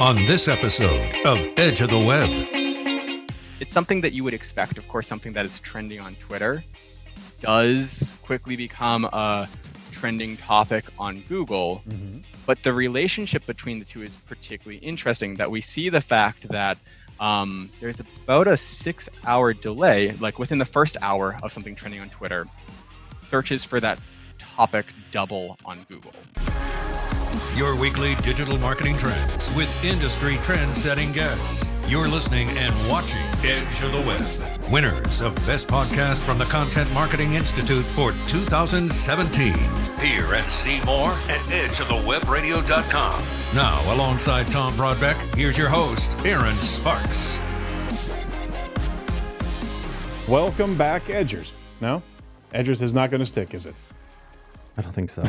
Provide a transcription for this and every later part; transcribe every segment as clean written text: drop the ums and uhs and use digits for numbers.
on this episode of Edge of the Web. It's something that you would expect, of course, something that is trending on Twitter does quickly become a trending topic on Google. Mm-hmm. But the relationship between the two is particularly interesting, that we see the fact that there's about a 6-hour delay, like within the first hour of something trending on Twitter, searches for that topic double on Google. Your weekly digital marketing trends with industry trend-setting guests. You're listening and watching Edge of the Web. Winners of Best Podcast from the Content Marketing Institute for 2017. Hear and see more at edgeofthewebradio.com. Now, alongside Tom Broadbeck, here's your host, Aaron Sparks. Welcome back, Edgers. No? Edgers is not going to stick, is it? I don't think so.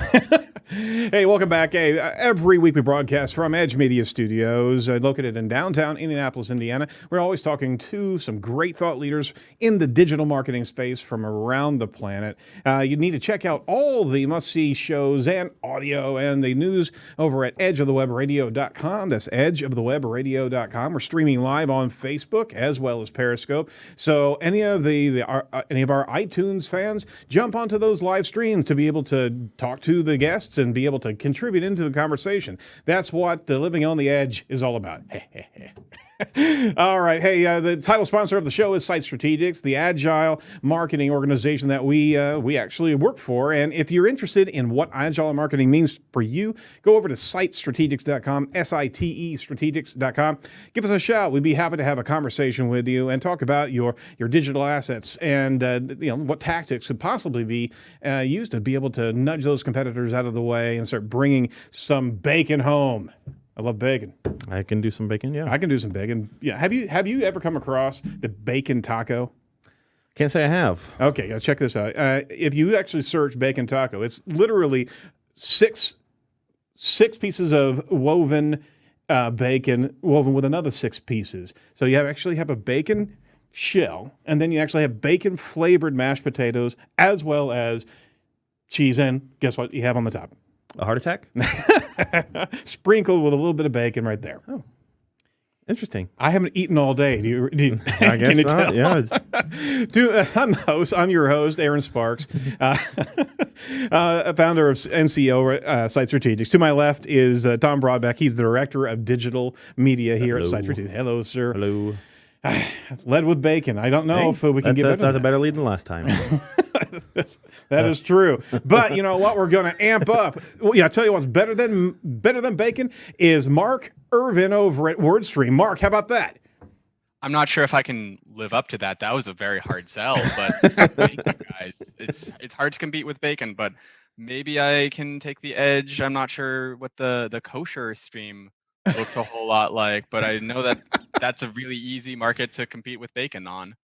Hey, welcome back. Hey, every week we broadcast from Edge Media Studios, located in downtown Indianapolis, Indiana. We're always talking to some great thought leaders in the digital marketing space from around the planet. You need to check out all the must-see shows and audio and the news over at edgeofthewebradio.com. That's edgeofthewebradio.com. We're streaming live on Facebook as well as Periscope. So any of any of our iTunes fans, jump onto those live streams to be able to talk to the guests and be able to contribute into the conversation. That's what Living on the Edge is all about. All right. Hey, the title sponsor of the show is Site Strategics, the agile marketing organization that we actually work for. And if you're interested in what agile marketing means for you, go over to sitestrategics.com, S-I-T-E strategics.com. Give us a shout. We'd be happy to have a conversation with you and talk about your digital assets and what tactics could possibly be used to be able to nudge those competitors out of the way and start bringing some bacon home. I love bacon. I can do some bacon, yeah. I can do some bacon. Yeah. Have you ever come across the bacon taco? Can't say I have. Okay, check this out. If you actually search bacon taco, it's literally six pieces of woven bacon woven with another 6 pieces. So you actually have a bacon shell, and then you actually have bacon flavored mashed potatoes as well as cheese, and guess what you have on the top? A heart attack? Sprinkled with a little bit of bacon right there. Oh, interesting. I haven't eaten all day. I guess can you not, tell? Yeah. I'm your host, Aaron Sparks, founder of NCO Site Strategics. To my left is Tom Broadbeck. He's the director of digital media here at Site Strategics. Hello, sir. Hello. Led with bacon. I don't know if we can get better. That's a better lead than last time. That is true. But you know what? We're going to amp up. Well, yeah, I tell you what's better than bacon is Marc Irvine over at WordStream. Marc, how about that? I'm not sure if I can live up to that. That was a very hard sell, but thank you guys. It's hard to compete with bacon, but maybe I can take the edge. I'm not sure what the kosher stream looks a whole lot like, but I know that that's a really easy market to compete with bacon on.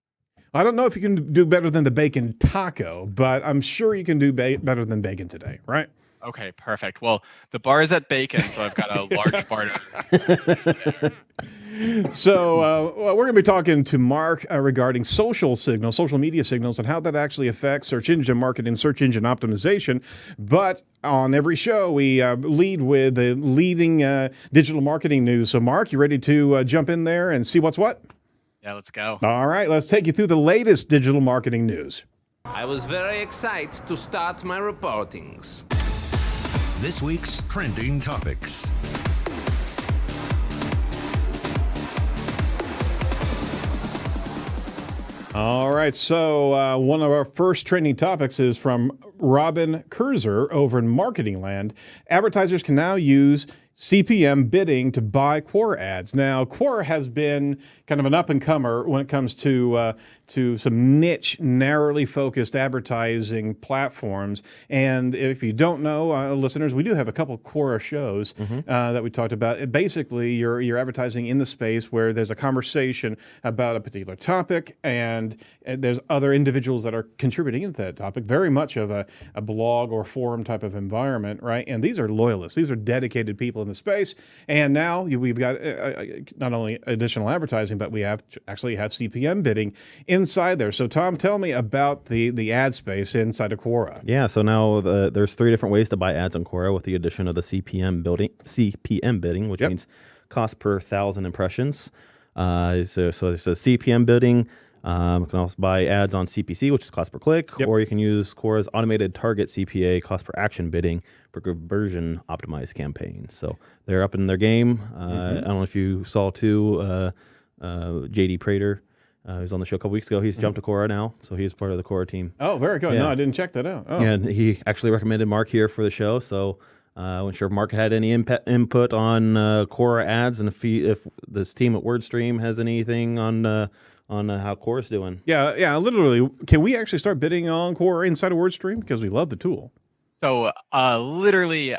I don't know if you can do better than the bacon taco, but I'm sure you can do better than bacon today, right? Okay, perfect. Well, the bar is at bacon, so I've got a large bar to So we're going to be talking to Marc regarding social media signals, and how that actually affects search engine marketing, search engine optimization. But on every show, we lead with the leading digital marketing news. So, Marc, you ready to jump in there and see what's what? Yeah, let's go. All right, let's take you through the latest digital marketing news. I was very excited to start my reportings. This week's trending topics. All right, so one of our first trending topics is from Robin Kurzer over in Marketing Land. Advertisers can now use Cpm Bidding to buy Quora ads. Now, Quora has been kind of an up-and-comer when it comes to some niche, narrowly focused advertising platforms. And if you don't know, listeners, we do have a couple of Quora shows that we talked about. Basically, you're advertising in the space where there's a conversation about a particular topic, and there's other individuals that are contributing into that topic. Very much of a blog or forum type of environment, right? And these are loyalists. These are dedicated people in the space. And now we've got not only additional advertising, but we actually have CPM bidding inside there. So Tom, tell me about the ad space inside of Quora. Yeah, so now there's 3 different ways to buy ads on Quora with the addition of the CPM bidding, which means cost per 1,000 impressions. So there's a CPM bidding. You can also buy ads on CPC, which is cost per click, or you can use Quora's automated target CPA, cost per action bidding for conversion optimized campaigns. So they're up in their game. I don't know if you saw too, JD Prater, who's on the show a couple weeks ago. He's jumped to Quora now, so he's part of the Quora team. Oh, very good. Yeah. No, I didn't check that out. Oh. And he actually recommended Marc here for the show. So I wasn't sure if Marc had any input on Quora Ads, and if this team at WordStream has anything on how Quora's doing. Yeah, literally. Can we actually start bidding on Quora inside of WordStream? Because we love the tool. So literally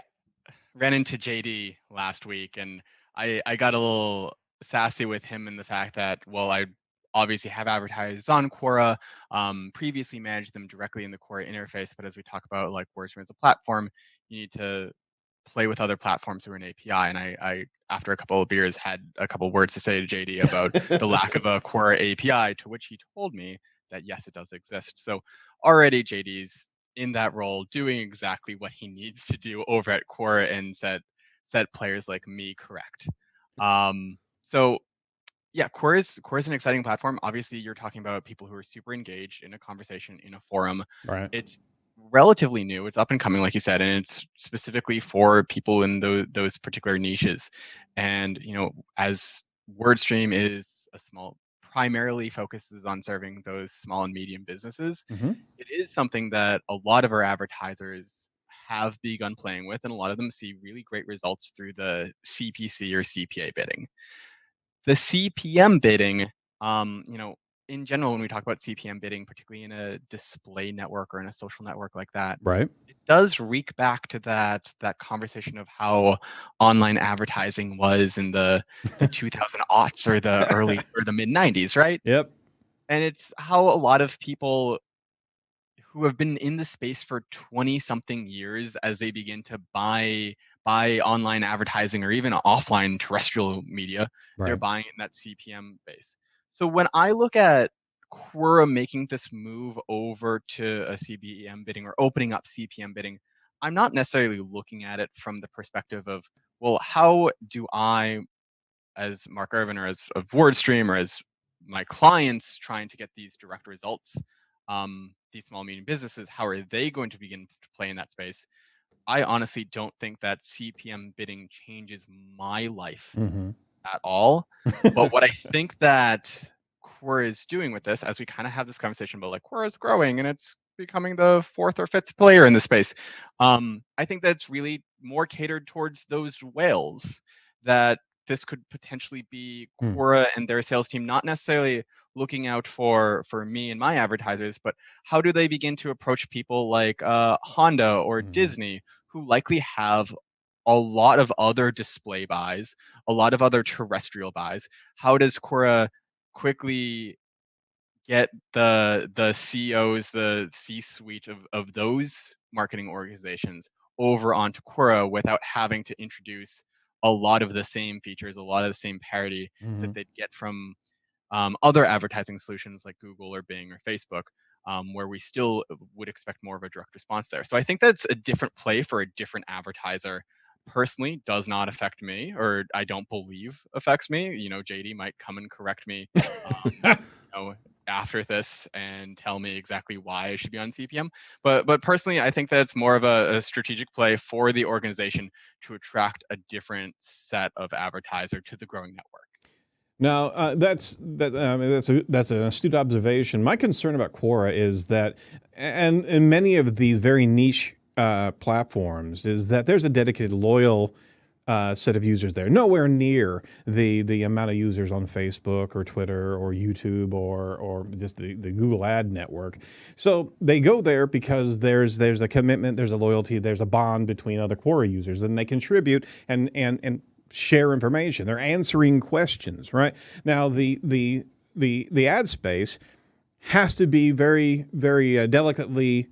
ran into JD last week, and I got a little sassy with him in the fact that, well, I obviously have advertised on Quora, previously managed them directly in the Quora interface, but as we talk about like WordStream as a platform, you need to play with other platforms through an API. And I after a couple of beers, had a couple of words to say to JD about the lack of a Quora API, to which he told me that yes, it does exist. So already JD's in that role, doing exactly what he needs to do over at Quora and set players like me correct. So yeah, Quora is an exciting platform. Obviously, you're talking about people who are super engaged in a conversation in a forum. Right. It's relatively new. It's up and coming, like you said, and it's specifically for people in those particular niches. And as WordStream is primarily focuses on serving those small and medium businesses, it is something that a lot of our advertisers have begun playing with, and a lot of them see really great results through the CPC or CPA bidding. The CPM bidding, in general, when we talk about CPM bidding, particularly in a display network or in a social network like that, Right. it does reek back to that conversation of how online advertising was in the 2000 aughts or the early or the mid 90s, right? Yep. And it's how a lot of people who have been in the space for 20 something years, as they begin to buy online advertising or even offline terrestrial media, they're buying in that CPM base. So when I look at Quora making this move over to a CPM bidding or opening up CPM bidding, I'm not necessarily looking at it from the perspective of, well, how do I, as Marc Irvine or as of WordStream or as my clients trying to get these direct results, these small medium businesses, how are they going to begin to play in that space? I honestly don't think that CPM bidding changes my life at all. But what I think that Quora is doing with this, as we kind of have this conversation about like Quora is growing and it's becoming the fourth or fifth player in the space, I think that's really more catered towards those whales, that this could potentially be Quora and their sales team not necessarily looking out for me and my advertisers, but how do they begin to approach people like Honda or Disney, who likely have a lot of other display buys, a lot of other terrestrial buys. How does Quora quickly get the CEOs, the C-suite of those marketing organizations over onto Quora without having to introduce a lot of the same features, a lot of the same parity that they'd get from other advertising solutions like Google or Bing or Facebook, where we still would expect more of a direct response there. So I think that's a different play for a different advertiser. Personally, does not affect me, or I don't believe affects me. JD might come and correct me after this and tell me exactly why I should be on CPM. But personally, I think that it's more of a strategic play for the organization to attract a different set of advertiser to the growing network. Now, that's an astute observation. My concern about Quora is that, and in many of these very niche platforms, is that there's a dedicated, loyal set of users there. Nowhere near the amount of users on Facebook or Twitter or YouTube or just the Google ad network. So they go there because there's a commitment, there's a loyalty, there's a bond between other Quora users, and they contribute and share information. They're answering questions, right? Now the ad space has to be very, very delicately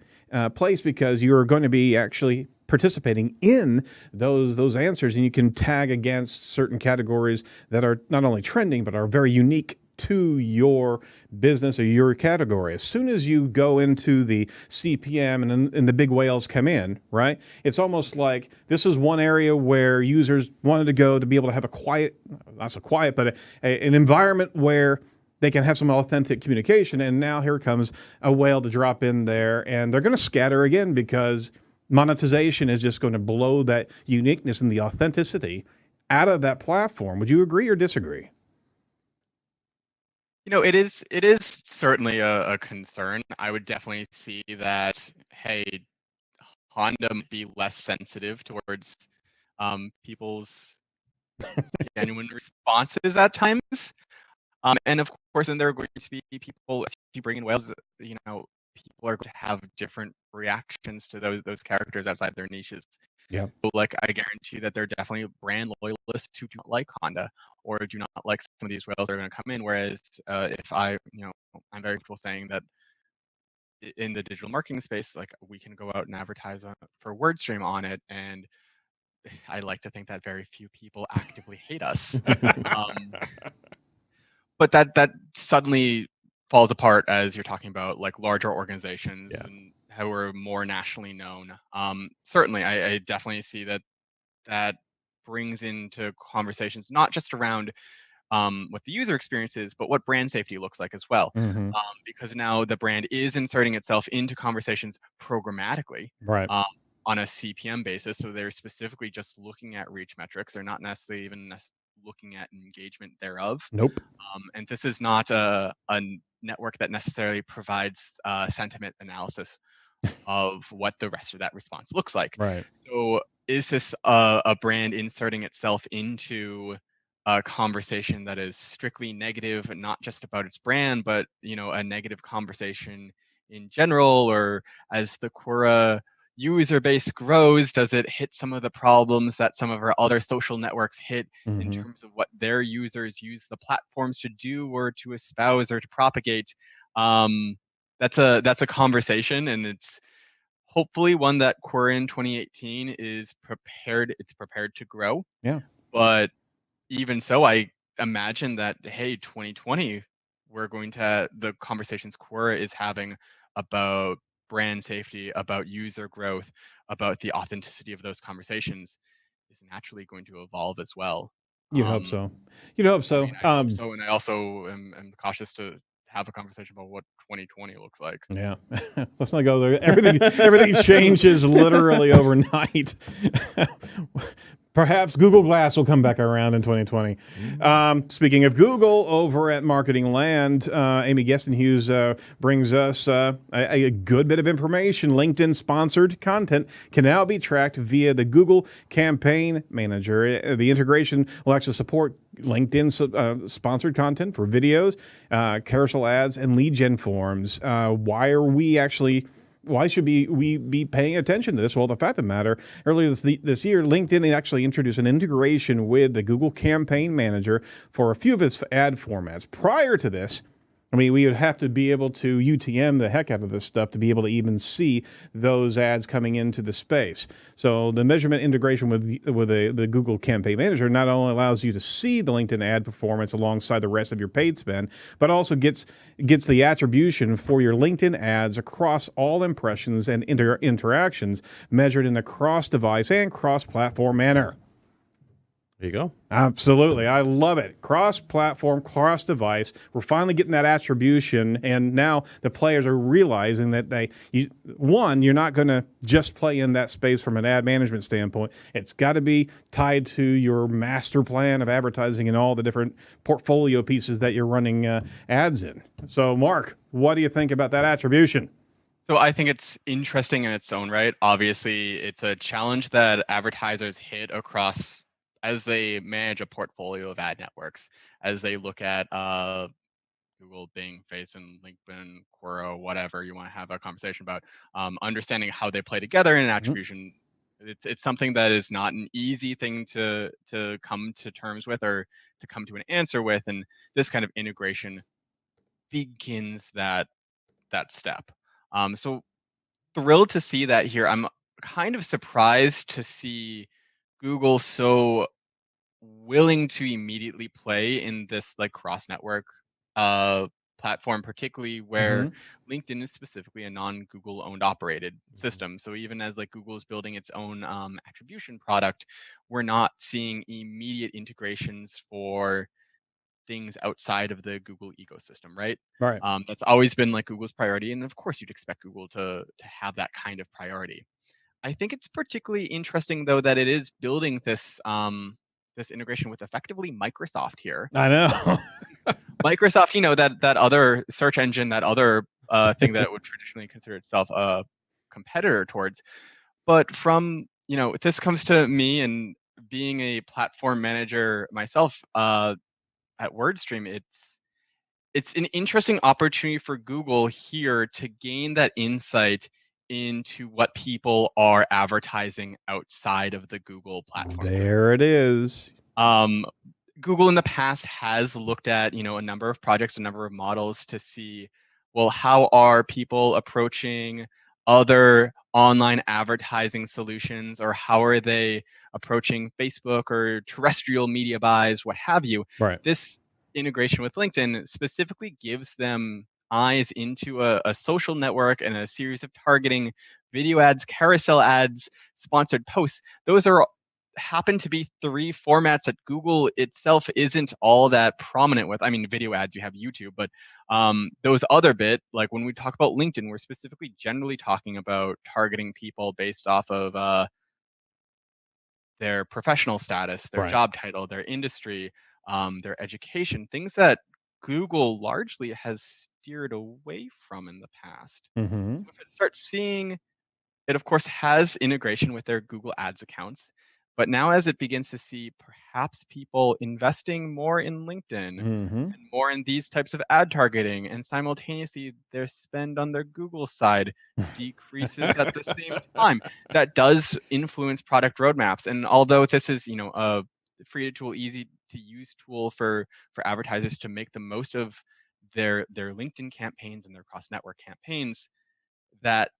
placed, because you're going to be actually participating in those answers, and you can tag against certain categories that are not only trending but are very unique to your business or your category. As soon as you go into the CPM and the big whales come in, right? It's almost like this is one area where users wanted to go to be able to have a quiet, not so quiet, but an environment where they can have some authentic communication. And now here comes a whale to drop in there, and they're going to scatter again because monetization is just going to blow that uniqueness and the authenticity out of that platform. Would you agree or disagree? It is certainly a concern. I would definitely see that, hey, Honda might be less sensitive towards people's genuine responses at times. And of course, then there are going to be people, as you bring in whales, people are going to have different reactions to those characters outside their niches. Yeah. So, like, I guarantee that there are definitely brand loyalists who do not like Honda or do not like some of these whales that are going to come in. Whereas if I'm very comfortable saying that in the digital marketing space, like, we can go out and advertise for WordStream on it, and I like to think that very few people actively hate us. But that suddenly falls apart as you're talking about like larger organizations and who are more nationally known. Certainly, I definitely see that brings into conversations not just around what the user experience is, but what brand safety looks like as well. Mm-hmm. Because now the brand is inserting itself into conversations programmatically. Right. On a CPM basis. So they're specifically just looking at reach metrics. They're not necessarily even looking at engagement thereof. Nope. And this is not a network that necessarily provides sentiment analysis of what the rest of that response looks like. Right. So is this a brand inserting itself into a conversation that is strictly negative, and not just about its brand, but a negative conversation in general? Or as the Quora user base grows, does it hit some of the problems that some of our other social networks hit in terms of what their users use the platforms to do or to espouse or to propagate? That's a conversation, and it's hopefully one that Quora in 2018 is prepared. It's prepared to grow. Yeah. But even so, I imagine that, hey, 2020, we're going to the conversations Quora is having about brand safety, about user growth, about the authenticity of those conversations is naturally going to evolve as well. You'd hope so. You'd hope so. I hope so, and I also am cautious to have a conversation about what 2020 looks like. Yeah. Let's not go there. Everything changes literally overnight. Perhaps Google Glass will come back around in 2020. Speaking of Google, over at Marketing Land, Amy Gestenhughes brings us a good bit of information. LinkedIn sponsored content can now be tracked via the Google Campaign Manager. The integration will actually support LinkedIn sponsored content for videos, carousel ads, and lead gen forms. Why should we be paying attention to this? Well, the fact of the matter, earlier this year, LinkedIn actually introduced an integration with the Google Campaign Manager for a few of its ad formats. Prior to this, we would have to be able to UTM the heck out of this stuff to be able to even see those ads coming into the space. So the measurement integration with the Google Campaign Manager not only allows you to see the LinkedIn ad performance alongside the rest of your paid spend, but also gets the attribution for your LinkedIn ads across all impressions and interactions measured in a cross-device and cross-platform manner. There you go. Absolutely. I love it. Cross-platform, cross-device. We're finally getting that attribution, and now the players are realizing that you're not going to just play in that space from an ad management standpoint. It's got to be tied to your master plan of advertising and all the different portfolio pieces that you're running ads in. So, Marc, what do you think about that attribution? So I think it's interesting in its own right. Obviously, it's a challenge that advertisers hit across as they manage a portfolio of ad networks, as they look at Google, Bing, Facebook, LinkedIn, Quora, whatever you want to have a conversation about, understanding how they play together in attribution. It's something that is not an easy thing to come to terms with or to come to an answer with, and this kind of integration begins that step. So thrilled to see that here. I'm kind of surprised to see Google so willing to immediately play in this like cross network platform, particularly where LinkedIn is specifically a non-Google owned operated system. So even as like Google is building its own attribution product, we're not seeing immediate integrations for things outside of the Google ecosystem, right? Right. That's always been like Google's priority, and of course you'd expect Google to have that kind of priority. I think it's particularly interesting though that it is building this this integration with effectively Microsoft here. I know. Microsoft, you know, that other search engine, that other thing that would traditionally consider itself a competitor towards. But from, you know, this comes to me and being a platform manager myself at WordStream, it's an interesting opportunity for Google here to gain that insight into what people are advertising outside of the Google platform. There it is. Google in the past has looked at, you know, a number of projects, a number of models to see, well, how are people approaching other online advertising solutions, or how are they approaching Facebook or terrestrial media buys, what have you. Right. This integration with LinkedIn specifically gives them eyes into a social network and a series of targeting, video ads, carousel ads, sponsored posts. Those are happen to be 3 formats that Google itself isn't all that prominent with. I mean, video ads, you have YouTube, but those other bit, like when we talk about LinkedIn, we're specifically generally talking about targeting people based off of their professional status, their Right. job title, their industry, their education, things that Google largely has steered away from in the past. So if it starts seeing, it of course has integration with their Google Ads accounts, but now as it begins to see perhaps people investing more in LinkedIn and more in these types of ad targeting, and simultaneously their spend on their Google side decreases at the same time, that does influence product roadmaps. And although this is, you know, a free tool, easy to use tool for advertisers to make the most of their LinkedIn campaigns and their cross network campaigns, that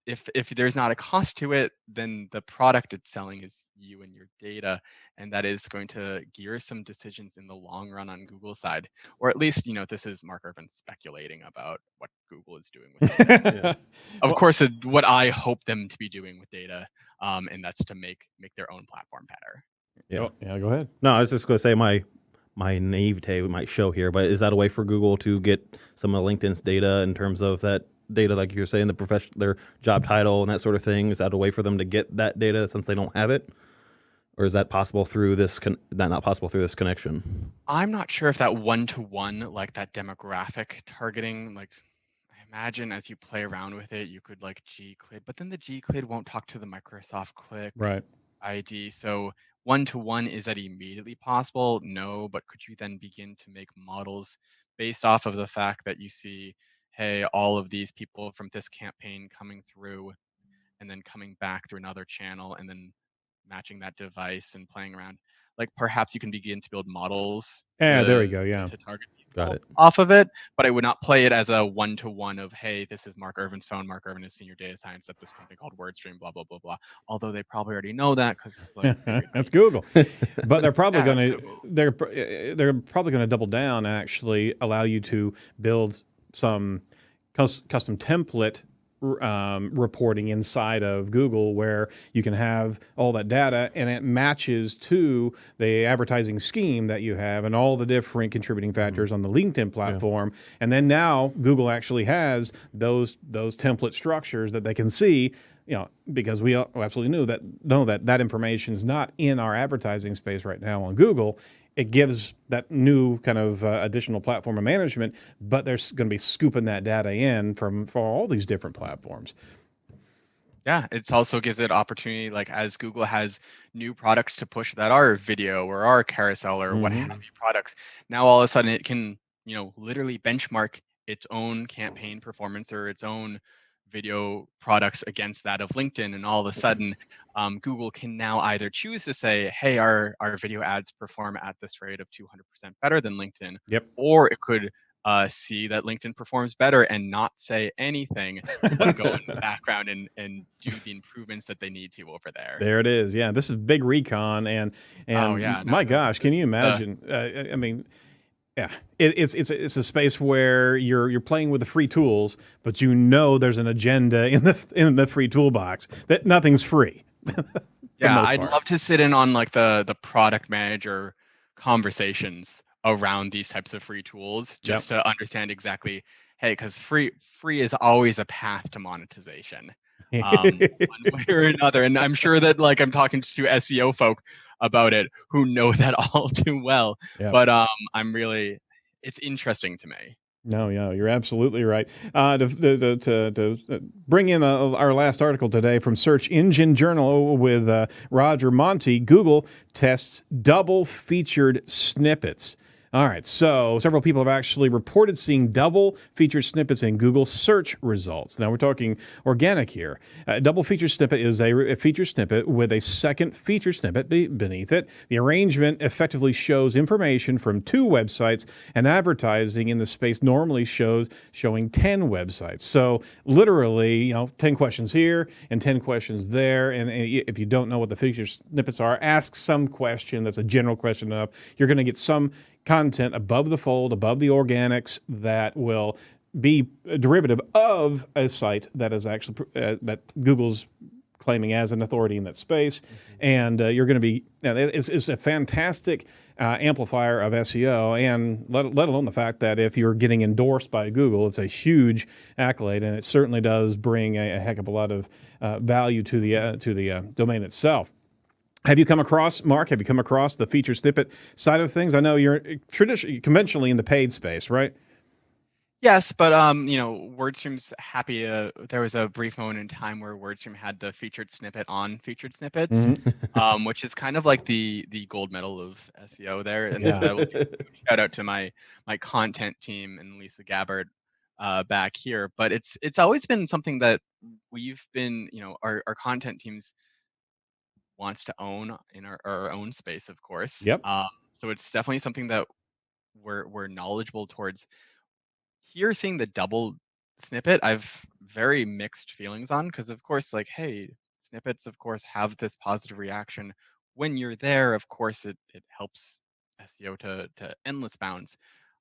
if there's not a cost to it, then the product it's selling is you and your data, and that is going to gear some decisions in the long run on Google's side. Or at least, you know, this is Marc Irvine speculating about what Google is doing with data. Of course, what I hope them to be doing with data, and that's to make their own platform better. Yeah, go ahead. No, I was just going to say my naivete might show here, but is that a way for Google to get some of LinkedIn's data in terms of that data, like you're saying, their job title and that sort of thing? Is that a way for them to get that data since they don't have it? Or is that possible through this, not possible through this connection? I'm not sure if that one-to-one, like that demographic targeting, like I imagine as you play around with it, you could like G-CLID, but then the G-CLID won't talk to the Microsoft Click ID. So one-to-one, is that immediately possible? No, but could you then begin to make models based off of the fact that you see, hey, all of these people from this campaign coming through and then coming back through another channel and then matching that device and playing around? Like perhaps you can begin to build models there we go. Yeah. to target people Got it. off of it, but I would not play it as a one-to-one of, hey, this is Marc Irvine's phone. Marc Irvine is senior data science at this company called WordStream, blah, blah, blah, blah. Although they probably already know that because like, that's Google. But they're probably Yeah, going that's to Google. they're probably going to double down and actually allow you to build some custom template reporting inside of Google, where you can have all that data and it matches to the advertising scheme that you have and all the different contributing factors on the LinkedIn platform. And then now Google actually has those template structures that they can see, you know, because we absolutely know that information is not in our advertising space right now on Google. It gives that new kind of additional platform of management, but they're going to be scooping that data in for all these different platforms. Yeah, it also gives it opportunity, like as Google has new products to push that are video or are carousel or what have you products, now all of a sudden it can, you know, literally benchmark its own campaign performance or its own video products against that of LinkedIn, and all of a sudden Google can now either choose to say, hey, our video ads perform at this rate of 200% better than LinkedIn, or it could see that LinkedIn performs better and not say anything, but go in the background and do the improvements that they need to over there. There it is. Yeah, this is big recon, and Oh, yeah, no, my gosh, can you imagine? I mean, Yeah, it's a space where you're playing with the free tools, but you know there's an agenda in the free toolbox that nothing's free. Yeah, I'd love to sit in on like the product manager conversations around these types of free tools, just to understand exactly, hey, because free is always a path to monetization, one way or another. And I'm sure that like I'm talking to SEO folk about it who know that all too well. But it's interesting to me. No, yeah, you're absolutely right. To bring in our last article today from Search Engine Journal with Roger Monti, Google tests double featured snippets. All right, so several people have actually reported seeing double featured snippets in Google search results. Now we're talking organic here. Double featured snippet is a featured snippet with a second featured snippet beneath it. The arrangement effectively shows information from 2 websites, and advertising in the space normally showing 10 websites. So literally, 10 questions here and 10 questions there. And if you don't know what the featured snippets are, ask some question that's a general question enough. You're going to get some content above the fold, above the organics that will be a derivative of a site that is actually that Google's claiming as an authority in that space. And you're going to be, it's a fantastic amplifier of SEO, and let alone the fact that if you're getting endorsed by Google, it's a huge accolade, and it certainly does bring a heck of a lot of value to the domain itself. Have you come across, Mark, the featured snippet side of things? I know you're conventionally in the paid space, right? Yes, but WordStream's happy to. There was a brief moment in time where WordStream had the featured snippet on featured snippets, which is kind of like the gold medal of SEO there. And that will be a shout out to my content team and Lisa Gabbard back here. But it's always been something that we've been, our content teams wants to own in our own space, of course. Yep. So it's definitely something that we're knowledgeable towards. Here, seeing the double snippet, I've very mixed feelings on, because of course, like, hey, snippets of course have this positive reaction when you're there. Of course, it helps SEO to endless bounds.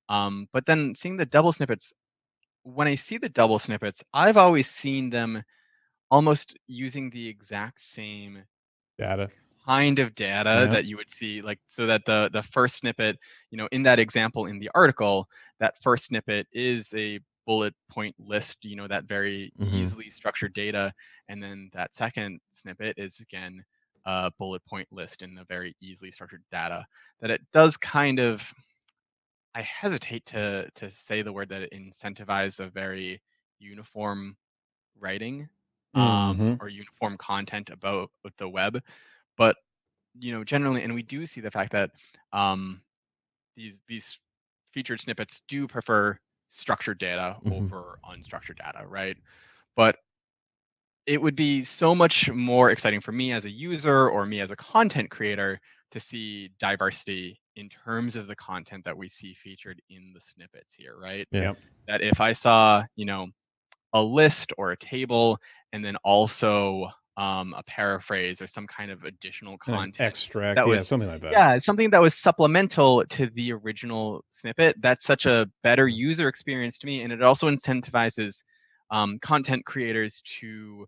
But then seeing the double snippets, when I see the double snippets, I've always seen them almost using the exact same Data. kind of data that you would see, like, so that the first snippet, in that example in the article, that first snippet is a bullet point list, that very easily structured data, and then that second snippet is again a bullet point list in the very easily structured data. That it does kind of, I hesitate to say the word, that it incentivizes a very uniform writing or uniform content about the web. But generally, and we do see the fact that these featured snippets do prefer structured data over unstructured data, right? But it would be so much more exciting for me as a user or me as a content creator to see diversity in terms of the content that we see featured in the snippets here, right? Yeah. That if I saw, a list or a table, and then also a paraphrase or some kind of additional content, extract, that was something like that. Yeah, something that was supplemental to the original snippet. That's such a better user experience to me, and it also incentivizes content creators to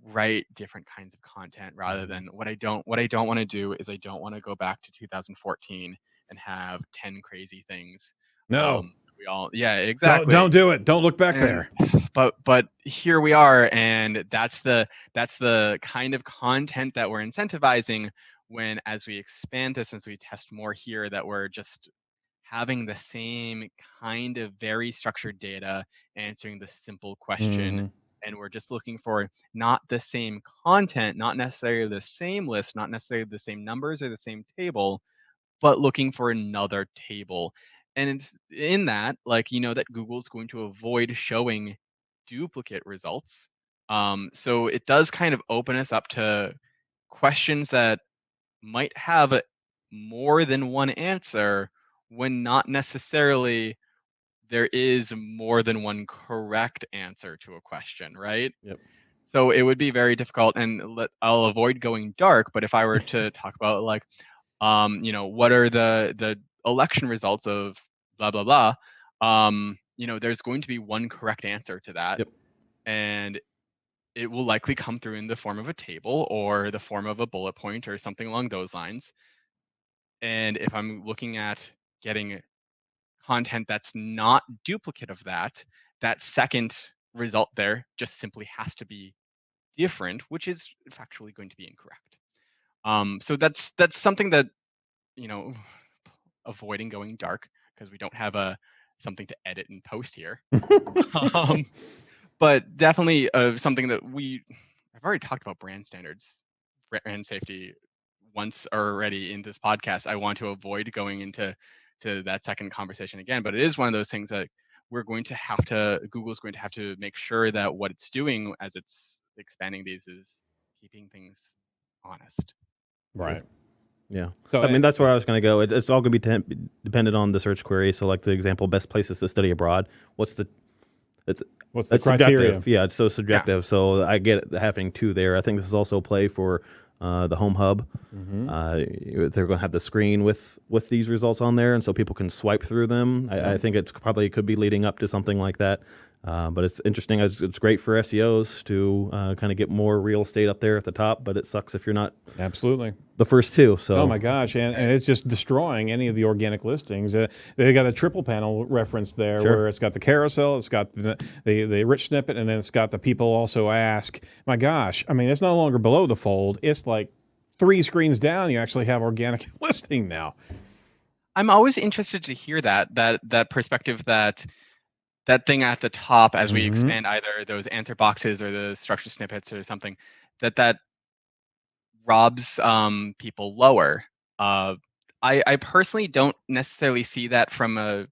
write different kinds of content, rather than what I don't want to do is I don't want to go back to 2014 and have 10 crazy things. No. We all, yeah, exactly. Don't do it. Don't look back there. But here we are, and that's the kind of content that we're incentivizing, when, as we expand this, as we test more here, that we're just having the same kind of very structured data answering the simple question. And we're just looking for not the same content, not necessarily the same list, not necessarily the same numbers or the same table, but looking for another table. And it's in that, like, that Google's going to avoid showing duplicate results. So it does kind of open us up to questions that might have more than one answer, when not necessarily there is more than one correct answer to a question, right? Yep. So it would be very difficult, and I'll avoid going dark, but if I were to talk about, like, what are the election results of blah, blah, blah, there's going to be one correct answer to that. Yep. And it will likely come through in the form of a table or the form of a bullet point or something along those lines. And if I'm looking at getting content that's not duplicate of that, that second result there just simply has to be different, which is factually going to be incorrect. So that's something that, avoiding going dark because we don't have something to edit and post here. But definitely something that I've already talked about brand standards, brand safety once already in this podcast. I want to avoid going into that second conversation again, but it is one of those things that Google's going to have to make sure that what it's doing as it's expanding these is keeping things honest. Right. Yeah. So I mean, that's where I was going to go. It's all going to be dependent on the search query. So like the example, best places to study abroad. What's the criteria? Subjective. Yeah, it's so subjective. Yeah. So I get it happening too there. I think this is also a play for the home hub. Mm-hmm. They're going to have the screen with these results on there, and so people can swipe through them. I think it could be leading up to something like that. But it's interesting. It's great for SEOs to kind of get more real estate up there at the top, but it sucks if you're not absolutely the first two. So oh my gosh, and it's just destroying any of the organic listings. They got a triple panel reference there where it's got the carousel, it's got the rich snippet, and then it's got the people also ask. My gosh, I mean, it's no longer below the fold. It's like 3 screens down. You actually have organic listing now. I'm always interested to hear that perspective that thing at the top as we expand either those answer boxes or the structured snippets or something, that robs people lower. I personally don't necessarily see that from an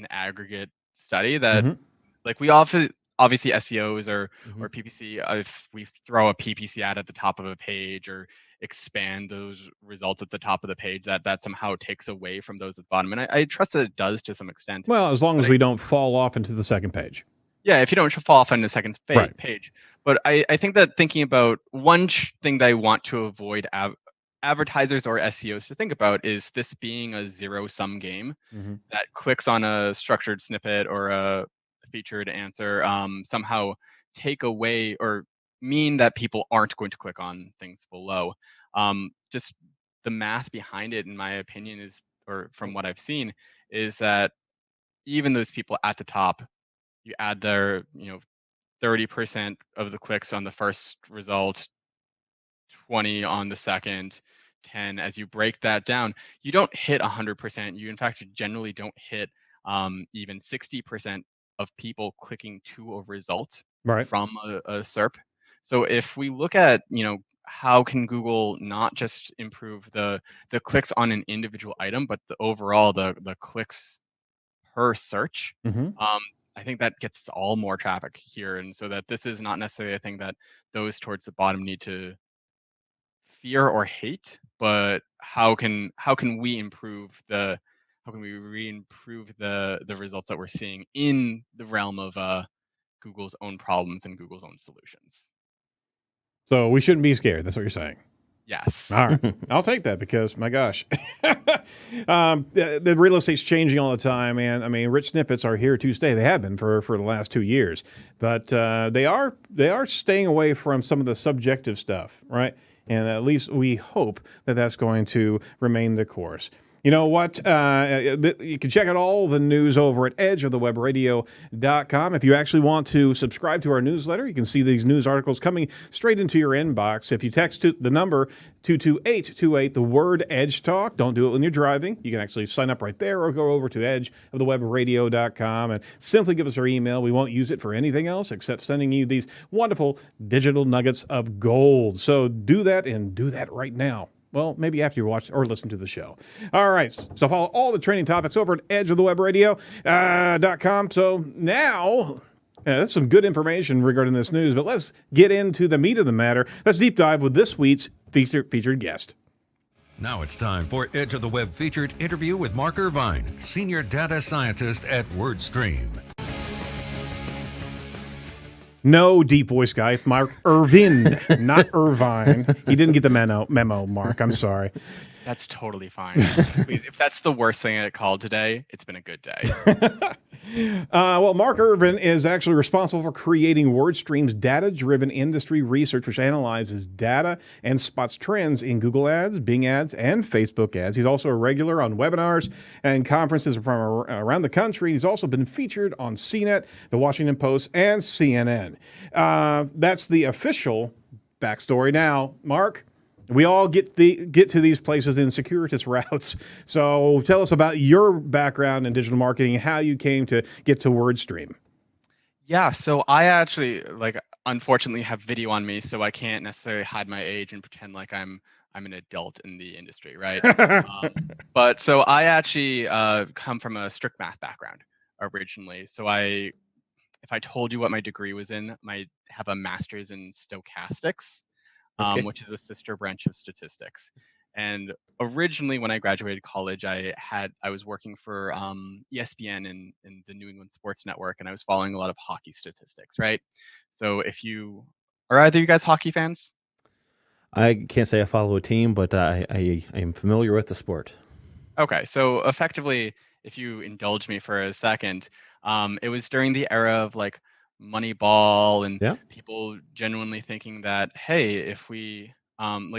aggregate study that like we obviously SEOs or PPC, if we throw a PPC ad at the top of a page or expand those results at the top of the page, that somehow takes away from those at the bottom. And I trust that it does to some extent. Well, as long as we don't fall off into the second page. Yeah, if you don't fall off on the second page. But I think that thinking about one thing that I want to avoid advertisers or SEOs to think about is this being a zero-sum game that clicks on a structured snippet or a featured answer somehow take away or mean that people aren't going to click on things below. Just the math behind it, in my opinion, or from what I've seen, is that even those people at the top, you add their 30% of the clicks on the first result, 20 on the second, 10. As you break that down, you don't hit 100%. You in fact generally don't hit even 60% of people clicking to a result from a SERP. So if we look at, how can Google not just improve the clicks on an individual item, but the overall the clicks per search, I think that gets all more traffic here. And so that this is not necessarily a thing that those towards the bottom need to fear or hate, but how can we re-improve the results that we're seeing in the realm of Google's own problems and Google's own solutions. So we shouldn't be scared. That's what you're saying. Yes. All right. I'll take that because, my gosh, the real estate's changing all the time, man. I mean, rich snippets are here to stay. They have been for the last 2 years. But they are staying away from some of the subjective stuff, right? And at least we hope that that's going to remain the course. You know what? You can check out all the news over at edgeofthewebradio.com. If you actually want to subscribe to our newsletter, you can see these news articles coming straight into your inbox. If you text the number 22828, the word Edge Talk, don't do it when you're driving. You can actually sign up right there or go over to edgeofthewebradio.com and simply give us our email. We won't use it for anything else except sending you these wonderful digital nuggets of gold. So do that and do that right now. Well, maybe after you watch or listen to the show. All right. So follow all the training topics over at edgeofthewebradio.com. So now, that's some good information regarding this news, but let's get into the meat of the matter. Let's deep dive with this week's featured guest. Now it's time for Edge of the Web featured interview with Marc Irvine, Senior Data Scientist at WordStream. No deep voice guy. It's Marc Irvine, not Irvine. He didn't get the memo, Mark. I'm sorry. That's totally fine. Please, if that's the worst thing I get called today, it's been a good day. Well, Marc Irvine is actually responsible for creating WordStream's data-driven industry research, which analyzes data and spots trends in Google Ads, Bing Ads, and Facebook Ads. He's also a regular on webinars and conferences from around the country. He's also been featured on CNET, The Washington Post, and CNN. That's the official backstory. Now, Marc, we all get to these places in circuitous routes. So tell us about your background in digital marketing and how you came to get to WordStream. Yeah, so I actually unfortunately have video on me, so I can't necessarily hide my age and pretend like I'm an adult in the industry, right? But so I actually come from a strict math background originally. So if I told you what my degree was in, I have a master's in stochastics. Which is a sister branch of statistics. And originally, when I graduated college, I was working for ESPN in the New England Sports Network, and I was following a lot of hockey statistics, right? So are either of you guys hockey fans? I can't say I follow a team, but I am familiar with the sport. Okay, so effectively, if you indulge me for a second, it was during the era of Moneyball and people genuinely thinking that, hey, if we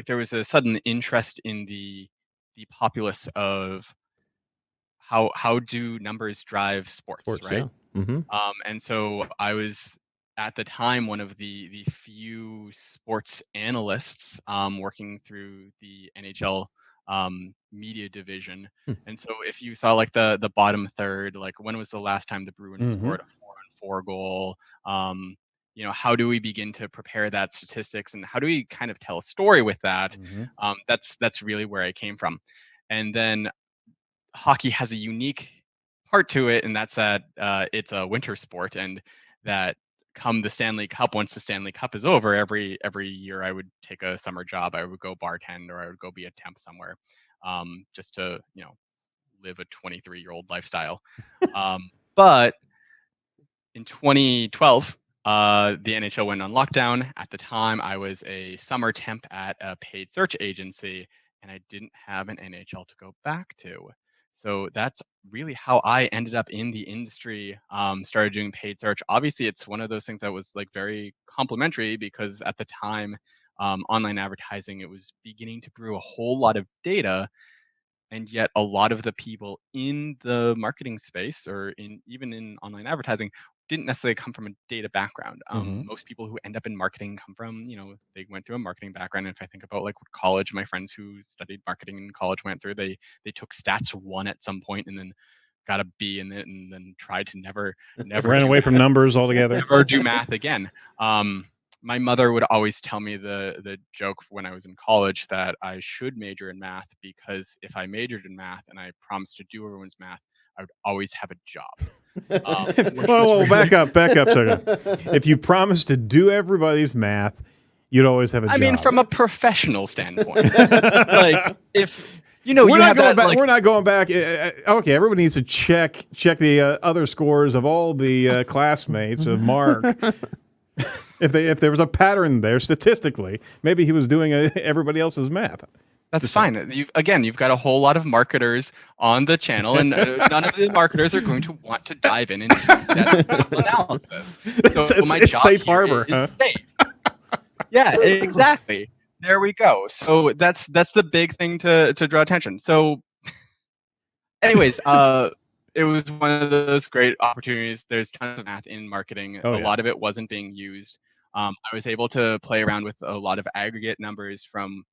there was a sudden interest in the populace of how do numbers drive sports, right? Yeah. Mm-hmm. And so I was at the time one of the few sports analysts working through the NHL media division. And so if you saw the bottom third, when was the last time the Bruins scored a 4-on-4 goal? How do we begin to prepare that statistics, and how do we kind of tell a story with that? That's really where I came from. And then hockey has a unique part to it, and that's that it's a winter sport, and that come the Stanley Cup, once the Stanley Cup is over, every year I would take a summer job. I would go bartend, or I would go be a temp somewhere, just to live a 23-year-old lifestyle. But in 2012, the NHL went on lockdown. At the time, I was a summer temp at a paid search agency, and I didn't have an NHL to go back to. So that's really how I ended up in the industry, started doing paid search. Obviously, it's one of those things that was very complimentary, because at the time, online advertising, it was beginning to brew a whole lot of data. And yet a lot of the people in the marketing space, or even in online advertising, didn't necessarily come from a data background. Most people who end up in marketing come from, they went through a marketing background. And if I think about what college, my friends who studied marketing in college went through, they took stats 1 at some point and then got a B in it, and then tried to never ran away from numbers altogether. Never do math again. My mother would always tell me the joke when I was in college that I should major in math, because if I majored in math and I promised to do everyone's math, I would always have a job. Well, back up a second. If you promise to do everybody's math, you'd always have a job. I mean, from a professional standpoint, if we're not going back. Okay, everybody needs to check the other scores of all the classmates of Marc. If there was a pattern there statistically, maybe he was doing everybody else's math. That's fine. You've got a whole lot of marketers on the channel, and none of the marketers are going to want to dive in and do that analysis. So my job safe here harbor. Is safe. Yeah, exactly. There we go. So that's the big thing to draw attention. So, anyways, it was one of those great opportunities. There's tons of math in marketing. A lot of it wasn't being used. I was able to play around with a lot of aggregate numbers from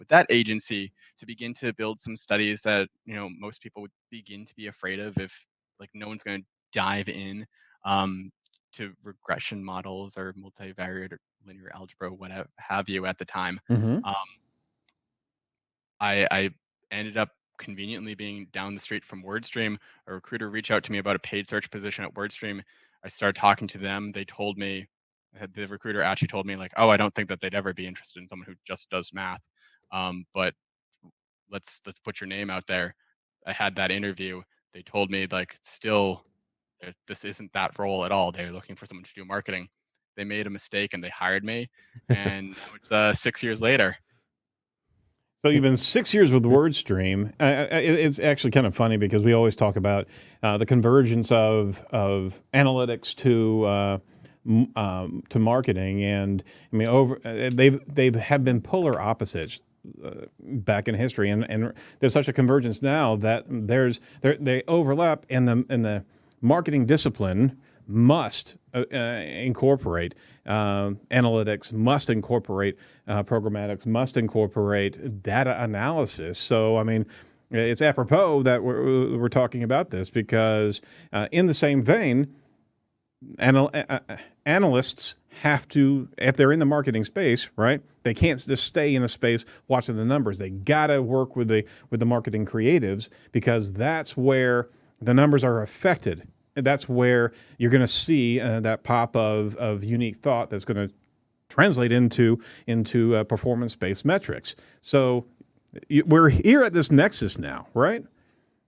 that agency to begin to build some studies that most people would begin to be afraid of, if no one's going to dive in to regression models or multivariate or linear algebra, whatever have you at the time. I ended up conveniently being down the street from WordStream. A recruiter reached out to me about a paid search position at WordStream. I started talking to them. They told me, the recruiter actually told me oh, I don't think that they'd ever be interested in someone who just does math. But let's put your name out there. I had that interview. They told me still, this isn't that role at all. They're looking for someone to do marketing. They made a mistake and they hired me. And it's 6 years later. So you've been 6 years with WordStream. It's actually kind of funny because we always talk about the convergence of analytics to marketing, and I mean they've have been polar opposites back in history, and there's such a convergence now that they overlap, and the marketing discipline must incorporate analytics, must incorporate programmatics, must incorporate data analysis. So, I mean, it's apropos that we're talking about this because in the same vein, analysts have to, if they're in the marketing space, right? They can't just stay in a space watching the numbers. They gotta work with the marketing creatives because that's where the numbers are affected. That's where you're going to see that pop of unique thought that's going to translate into performance-based metrics. So we're here at this nexus now, right?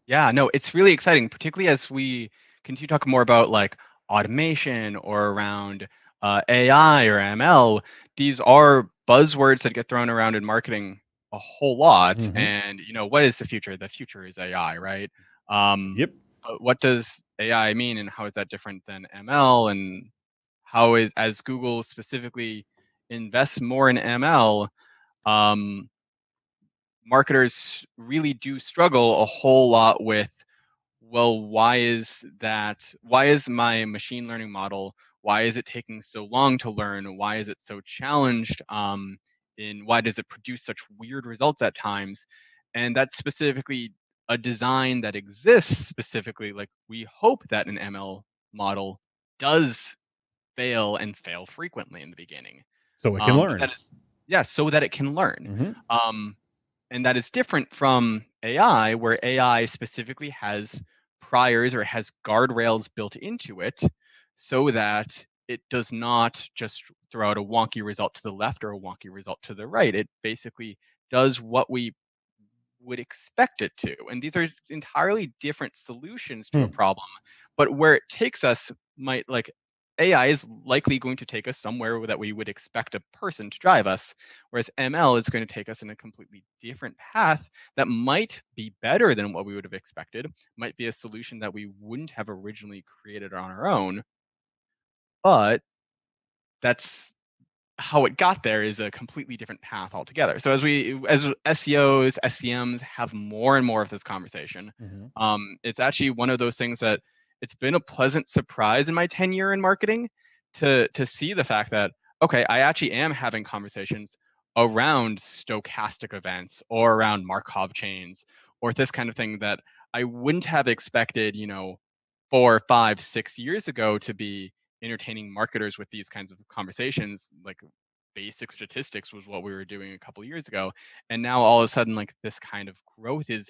Yeah, no, it's really exciting, particularly as we continue to talk more about like automation or around AI or ML. These are buzzwords that get thrown around in marketing a whole lot. Mhm. And what is the future? The future is AI, right? Yep. But what does AI mean, and how is that different than ML? And how is, as Google specifically invests more in ML, um, marketers really do struggle a whole lot with, well, why is my machine learning model, why is it taking so long to learn? Why is it so challenged? Why does it produce such weird results at times? And that's specifically a design that exists specifically. Like, we hope that an ML model does fail and fail frequently in the beginning. So it can But learn. that is, yeah, so that it can learn. Mhm. And that is different from AI, where AI specifically has priors or has guardrails built into it so that it does not just throw out a wonky result to the left or a wonky result to the right. It basically does what we would expect it to. And these are entirely different solutions to a Hmm. problem. But where it takes us might, like, AI is likely going to take us somewhere that we would expect a person to drive us, whereas ML is going to take us in a completely different path that might be better than what we would have expected, might be a solution that we wouldn't have originally created on our own. But that's how it got there, is a completely different path altogether. So as SEOs, SCMs have more and more of this conversation, Mhm. it's actually one of those things that it's been a pleasant surprise in my tenure in marketing to see the fact that, okay, I actually am having conversations around stochastic events or around Markov chains or this kind of thing that I wouldn't have expected, 4, 5, 6 years ago to be entertaining marketers with these kinds of conversations. Like, basic statistics was what we were doing a couple years ago, and now all of a sudden, like, this kind of growth is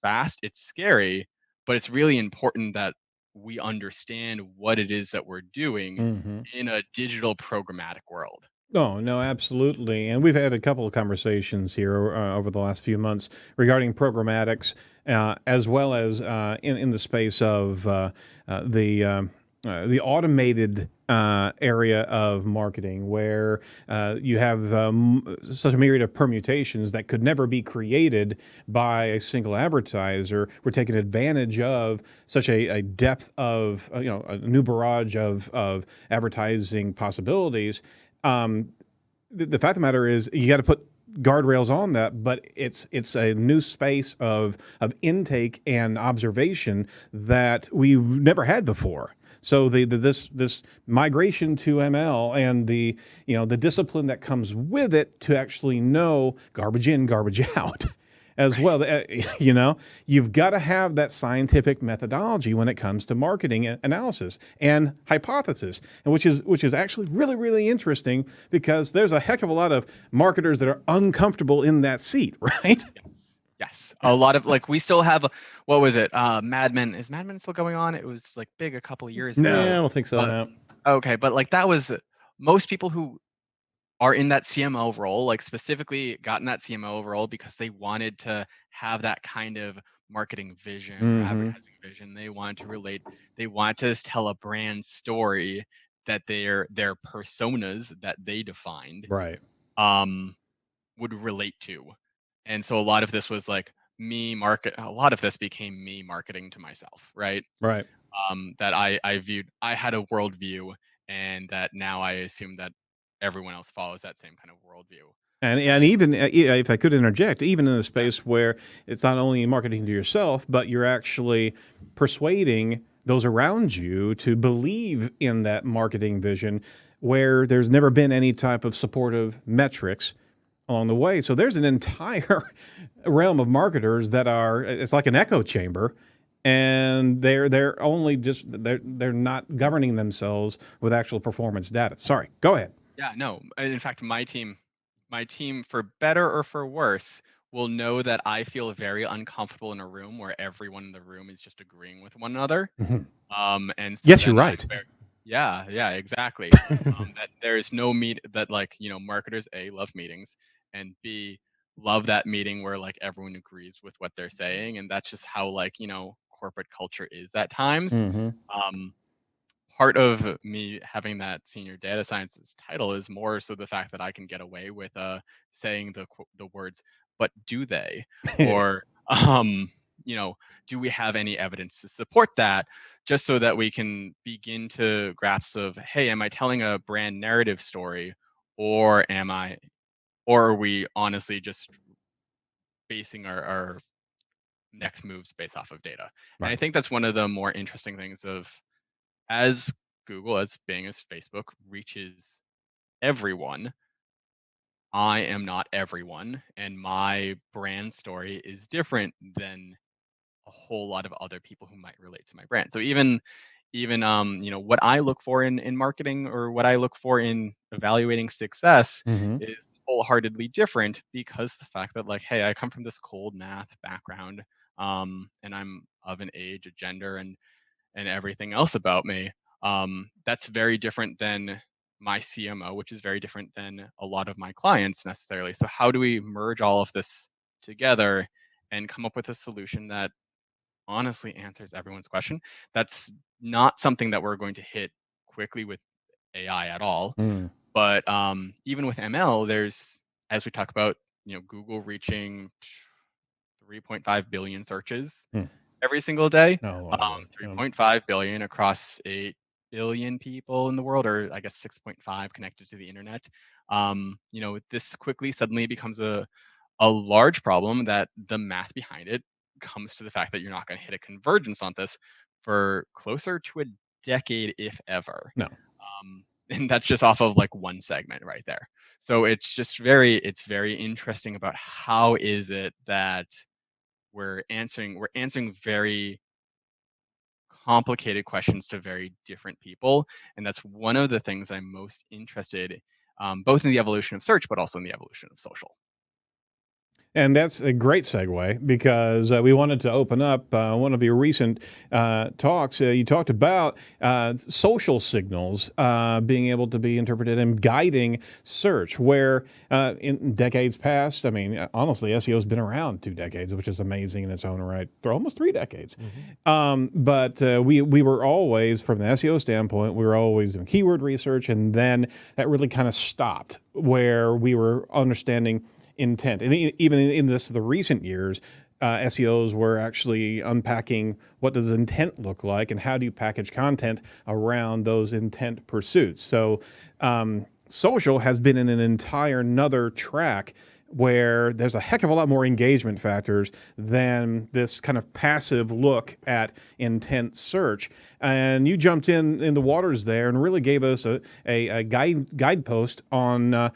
fast, it's scary, but it's really important that we understand what it is that we're doing Mhm. in a digital programmatic world. Oh, no, absolutely. And we've had a couple of conversations here over the last few months regarding programmatics, as well as in the space of the automated area of marketing, where you have such a myriad of permutations that could never be created by a single advertiser. We're taking advantage of such a depth of, a new barrage of advertising possibilities. The fact of the matter is, you got to put guardrails on that, but it's a new space of intake and observation that we've never had before. So this migration to ML and the discipline that comes with it to actually know garbage in, garbage out. As well, you've got to have that scientific methodology when it comes to marketing analysis and hypothesis, and which is actually really, really interesting, because there's a heck of a lot of marketers that are uncomfortable in that seat, right? Yes, a lot of, like, we still have, what was it, Mad Men? Is Mad Men still going on? It was like big a couple years No. ago. Yeah, I don't think so. No. Okay, but like, that was most people who are in that CMO role, like, specifically got in that CMO role because they wanted to have that kind of marketing vision or Mm-hmm. advertising vision. They wanted to relate. They want to tell a brand story that their personas that they defined Right. um, would relate to. And so a lot of this was like a lot of this became me marketing to myself, right? Right. That I had a worldview, and that now I assume that everyone else follows that same kind of worldview. And even if I could interject, even in a Yeah. space where it's not only marketing to yourself, but you're actually persuading those around you to believe in that marketing vision, where there's never been any type of supportive metrics along the way. So there's an entire realm of marketers that are, it's like an echo chamber, and they're only just they're not governing themselves with actual performance data. Sorry, go ahead. Yeah, no. In fact, my team, for better or for worse, will know that I feel very uncomfortable in a room where everyone in the room is just agreeing with one another. Mhm. And so Yes, you're then right. yeah, exactly. That there is no that, like, marketers A, love meetings, and B, love that meeting where like everyone agrees with what they're saying, and that's just how, like, corporate culture is at times. Hmm. Um, Part of me having that senior data sciences title is more so the fact that I can get away with saying the words, but do they? Or you know, do we have any evidence to support that? Just so that we can begin to grasp of, hey, am I telling a brand narrative story, or are we honestly just basing our next moves based off of data? And I Right. think that's one of the more interesting things of, as Google, as Bing, as Facebook reaches everyone, I am not everyone, and my brand story is different than a whole lot of other people who might relate to my brand. So even what I look for in marketing, or what I look for in evaluating success, Hmm. is wholeheartedly different, because the fact that, like, hey, I come from this cold math background, and I'm of an age, a gender, and everything else about me. That's very different than my CMO, which is very different than a lot of my clients necessarily. So how do we merge all of this together and come up with a solution that honestly answers everyone's question? That's not something that we're going to hit quickly with AI at all. Mm. But even with ML, there's, as we talk about, Google reaching 3.5 billion searches Mm. every single day. Oh, a lot of work. 3.5 billion across 8 billion people in the world, or I guess 6.5 connected to the internet. This quickly suddenly becomes a large problem, that the math behind it comes to the fact that you're not going to hit a convergence on this for closer to a decade, if ever. No. And that's just off of like one segment right there. So it's very interesting about how is it that we're answering very complicated questions to very different people. And that's one of the things I'm most interested, both in the evolution of search, but also in the evolution of social. And that's a great segue, because we wanted to open up one of your recent talks. You talked about social signals being able to be interpreted and guiding search, where in decades past, I mean, honestly, SEO has been around 2 decades, which is amazing in its own right. They're almost 3 decades. But we were always, from the SEO standpoint, we were always doing keyword research, and then that really kind of stopped, where we were understanding intent. And even in the recent years, SEOs were actually unpacking what does intent look like, and how do you package content around those intent pursuits. So social has been in an entire another track, where there's a heck of a lot more engagement factors than this kind of passive look at intent search. And you jumped in the waters there and really gave us a guidepost on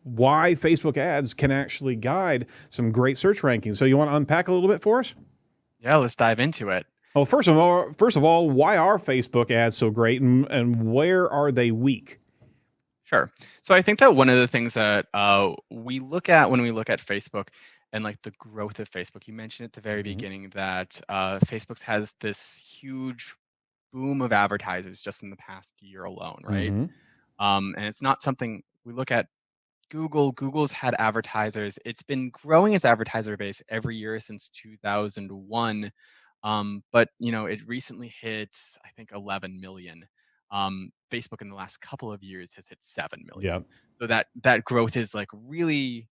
why Facebook ads can actually guide some great search rankings. So you want to unpack a little bit for us? Yeah, let's dive into it. Well, first of all, why are Facebook ads so great, and where are they weak? Sure. So I think that one of the things that we look at when we look at Facebook, and like the growth of Facebook, you mentioned at the very beginning that Facebook's has this huge boom of advertisers just in the past year alone, right? Mm-hmm. And it's not something we look at. Google's had advertisers. It's been growing its advertiser base every year since 2001. But it recently hit, I think, 11 million. Facebook in the last couple of years has hit 7 million. Yeah. So that growth is like really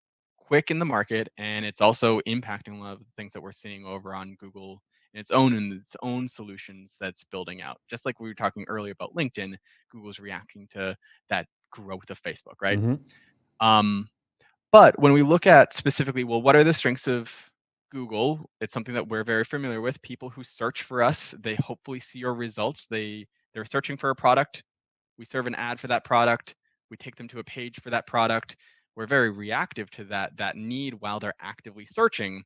quick in the market, and it's also impacting a lot of the things that we're seeing over on Google in its own solutions that's building out. Just like we were talking earlier about LinkedIn, Google's reacting to that growth of Facebook, right? But when we look at specifically, well, what are the strengths of Google? It's something that we're very familiar with. People who search for us, they hopefully see our results. They're searching for a product. We serve an ad for that product. We take them to a page for that product. We're very reactive to that need while they're actively searching.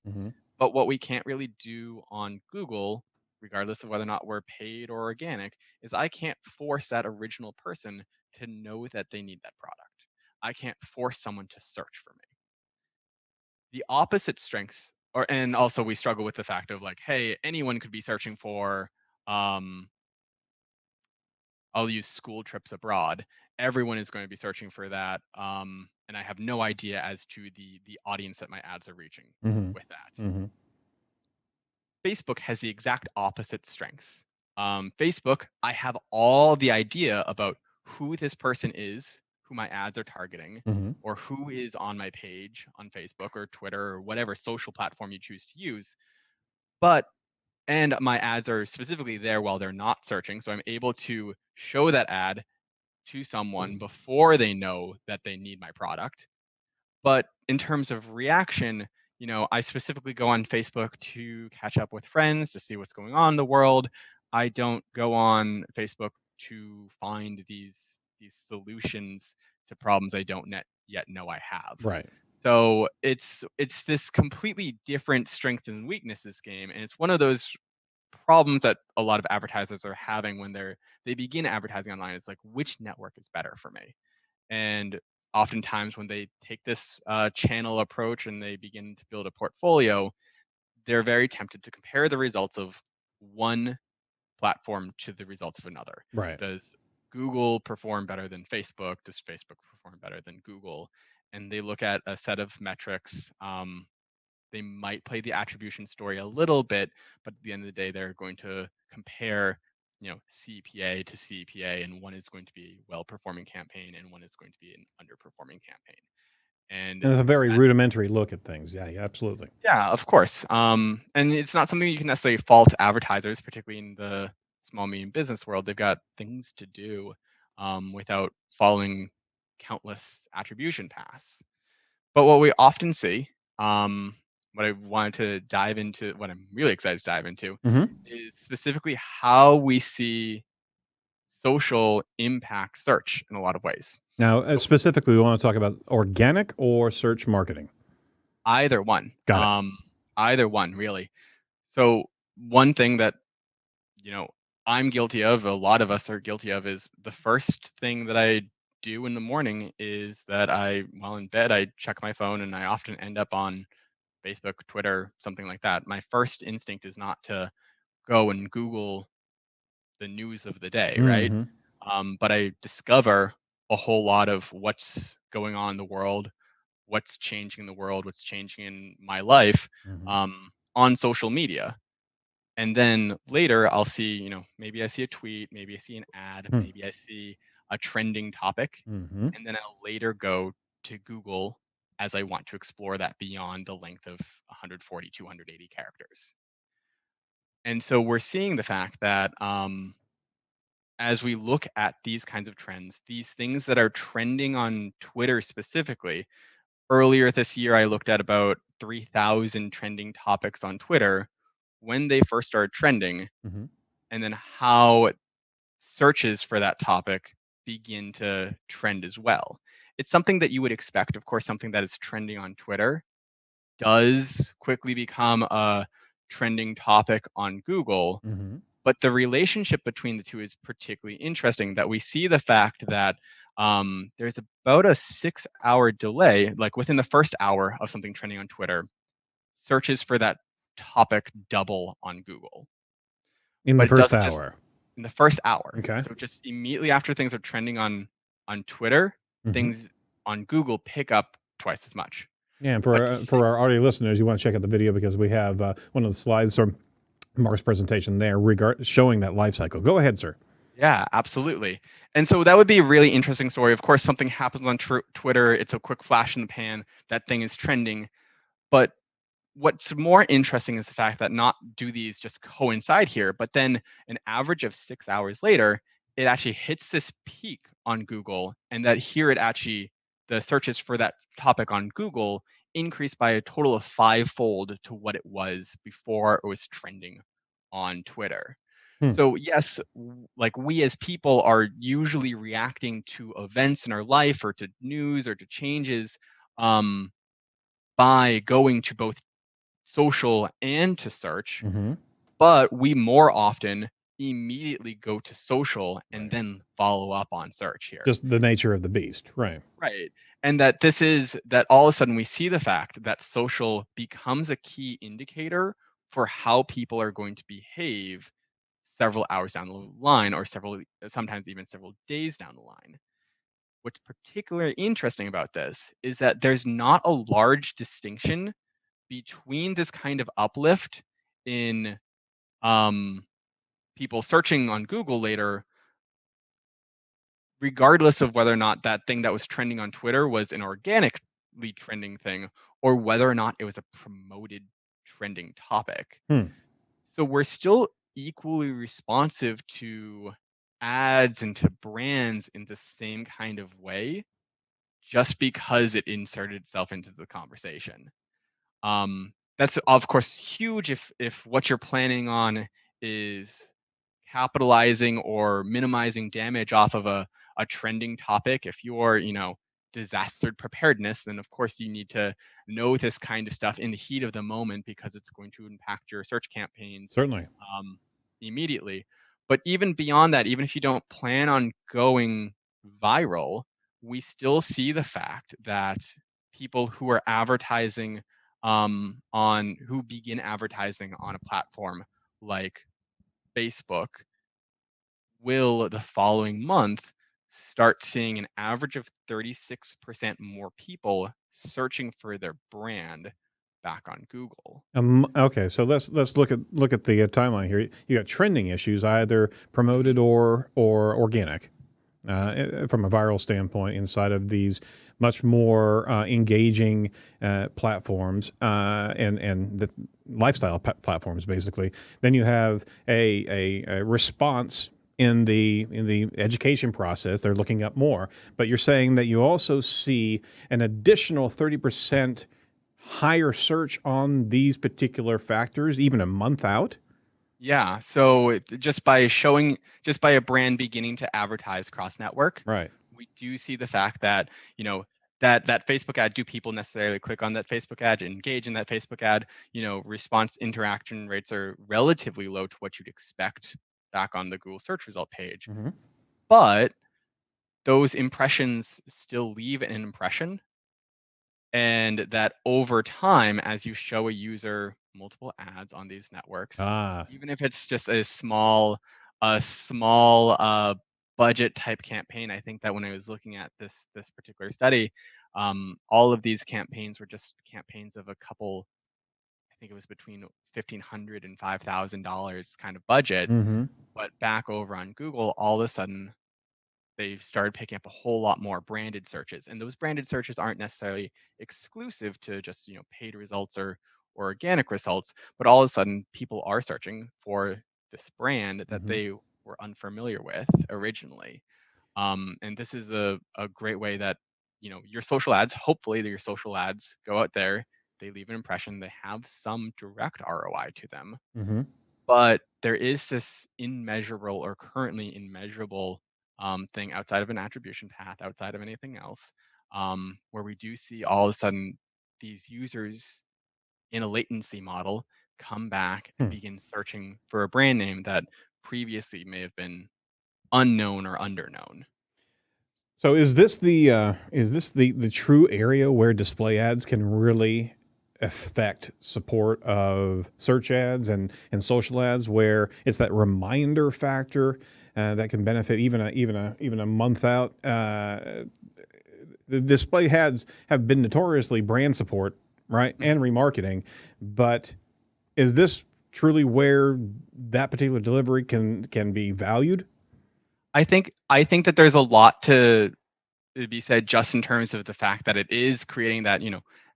But what we can't really do on Google, regardless of whether or not we're paid or organic, is I can't force that original person to know that they need that product. I can't force someone to search for me. The opposite strengths, and also we struggle with the fact of like, hey, anyone could be searching for, I'll use school trips abroad. Everyone is going to be searching for that, and I have no idea as to the audience that my ads are reaching with that. Facebook has the exact opposite strengths. Facebook, I have all the idea about who this person is, who my ads are targeting, or who is on my page on Facebook or Twitter or whatever social platform you choose to use. And my ads are specifically there while they're not searching. So I'm able to show that ad to someone before they know that they need my product. But in terms of reaction, I specifically go on Facebook to catch up with friends, to see what's going on in the world. I don't go on Facebook to find these solutions to problems I don't yet know I have. Right. So it's this completely different strengths and weaknesses game, and it's one of those problems that a lot of advertisers are having when they begin advertising online. It's like, which network is better for me? And oftentimes when they take this channel approach and they begin to build a portfolio, they're very tempted to compare the results of one platform to the results of another. Right. Does Google perform better than Facebook? Does Facebook perform better than Google? And they look at a set of metrics. They might play the attribution story a little bit, but at the end of the day, they're going to compare, CPA to CPA, and one is going to be a well-performing campaign, and one is going to be an underperforming campaign. And it's a very rudimentary look at things. Yeah, absolutely. Yeah, of course. And it's not something you can necessarily fault advertisers, particularly in the small, medium business world. They've got things to do without following countless attribution paths. But what we often see, what I wanted to dive into, what I'm really excited to dive into, is specifically how we see social impact search in a lot of ways. Now, specifically, we want to talk about organic or search marketing. Either one. Got it. Either one, really. So one thing that, I'm guilty of, a lot of us are guilty of, is the first thing that I do in the morning is that while in bed, I check my phone, and I often end up on Facebook, Twitter, something like that. My first instinct is not to go and Google the news of the day, right? But I discover a whole lot of what's going on in the world, what's changing in the world, what's changing in my life on social media. And then later I'll see, maybe I see a tweet, maybe I see an ad, maybe I see a trending topic, and then I'll later go to Google as I want to explore that beyond the length of 140, 280 characters. And so we're seeing the fact that as we look at these kinds of trends, these things that are trending on Twitter specifically, earlier this year, I looked at about 3,000 trending topics on Twitter when they first started trending, and then how searches for that topic begin to trend as well. It's something that you would expect. Of course, something that is trending on Twitter does quickly become a trending topic on Google. But the relationship between the two is particularly interesting, that we see the fact that there's about a 6-hour delay, like within the first hour of something trending on Twitter, searches for that topic double on Google. In the first hour? In the first hour. Okay. So just immediately after things are trending on Twitter, things on Google pick up twice as much. Yeah, and for our audio listeners, you want to check out the video because we have one of the slides from Marc's presentation there showing that life cycle. Go ahead, sir. Yeah, absolutely. And so that would be a really interesting story. Of course, something happens on Twitter. It's a quick flash in the pan. That thing is trending. But what's more interesting is the fact that not do these just coincide here, but then an average of 6 hours later, it actually hits this peak on Google, and that here it actually, the searches for that topic on Google increased by a total of 5-fold to what it was before it was trending on Twitter. Hmm. So yes, like we as people are usually reacting to events in our life or to news or to changes by going to both social and to search, Mm-hmm. but we more often immediately go to social and Right. then follow up on search here. Just the nature of the beast, right? Right. And that this is that all of a sudden we see the fact that social becomes a key indicator for how people are going to behave several hours down the line or sometimes even several days down the line. What's particularly interesting about this is that there's not a large distinction between this kind of uplift in people searching on Google later, regardless of whether or not that thing that was trending on Twitter was an organically trending thing or whether or not it was a promoted trending topic. Hmm. So we're still equally responsive to ads and to brands in the same kind of way, just because it inserted itself into the conversation. That's of course huge if what you're planning on is capitalizing or minimizing damage off of a trending topic. If you're, disaster preparedness, then of course you need to know this kind of stuff in the heat of the moment because it's going to impact your search campaigns Certainly. immediately. But even beyond that, even if you don't plan on going viral, we still see the fact that people who are advertising who begin advertising on a platform like Facebook will the following month start seeing an average of 36% more people searching for their brand back on Google. Okay, so let's look at the timeline here. You got trending issues, either promoted or organic, from a viral standpoint inside of these much more engaging platforms and the lifestyle platforms, basically. Then you have a response in the education process. They're looking up more, but you're saying that you also see an additional 30% higher search on these particular factors, even a month out? Yeah. So just by a brand beginning to advertise cross network, Right. we do see the fact that, that Facebook ad, do people necessarily click on that Facebook ad, engage in that Facebook ad? Response interaction rates are relatively low to what you'd expect back on the Google search result page. Mm-hmm. But those impressions still leave an impression. And that over time, as you show a user multiple ads on these networks, even if it's just a small budget type campaign, I think that when I was looking at this particular study, all of these campaigns were just campaigns of a couple. I think it was between $1,500 and $5,000 kind of budget. Mm-hmm. But back over on Google, all of a sudden they started picking up a whole lot more branded searches, and those branded searches aren't necessarily exclusive to just paid results or organic results, but all of a sudden people are searching for this brand that Mm-hmm. they were unfamiliar with originally. And this is a great way that your social ads, hopefully your social ads go out there, they leave an impression, they have some direct ROI to them. Mm-hmm. But there is this immeasurable or currently immeasurable thing outside of an attribution path, outside of anything else, where we do see all of a sudden these users in a latency model come back and begin searching for a brand name that previously may have been unknown or underknown. So is this the true area where display ads can really affect support of search ads and social ads, where it's that reminder factor that can benefit even a month out? The display ads have been notoriously brand support, right, and remarketing, but is this truly where that particular delivery can be valued? I think that there's a lot to be said just in terms of the fact that it is creating that,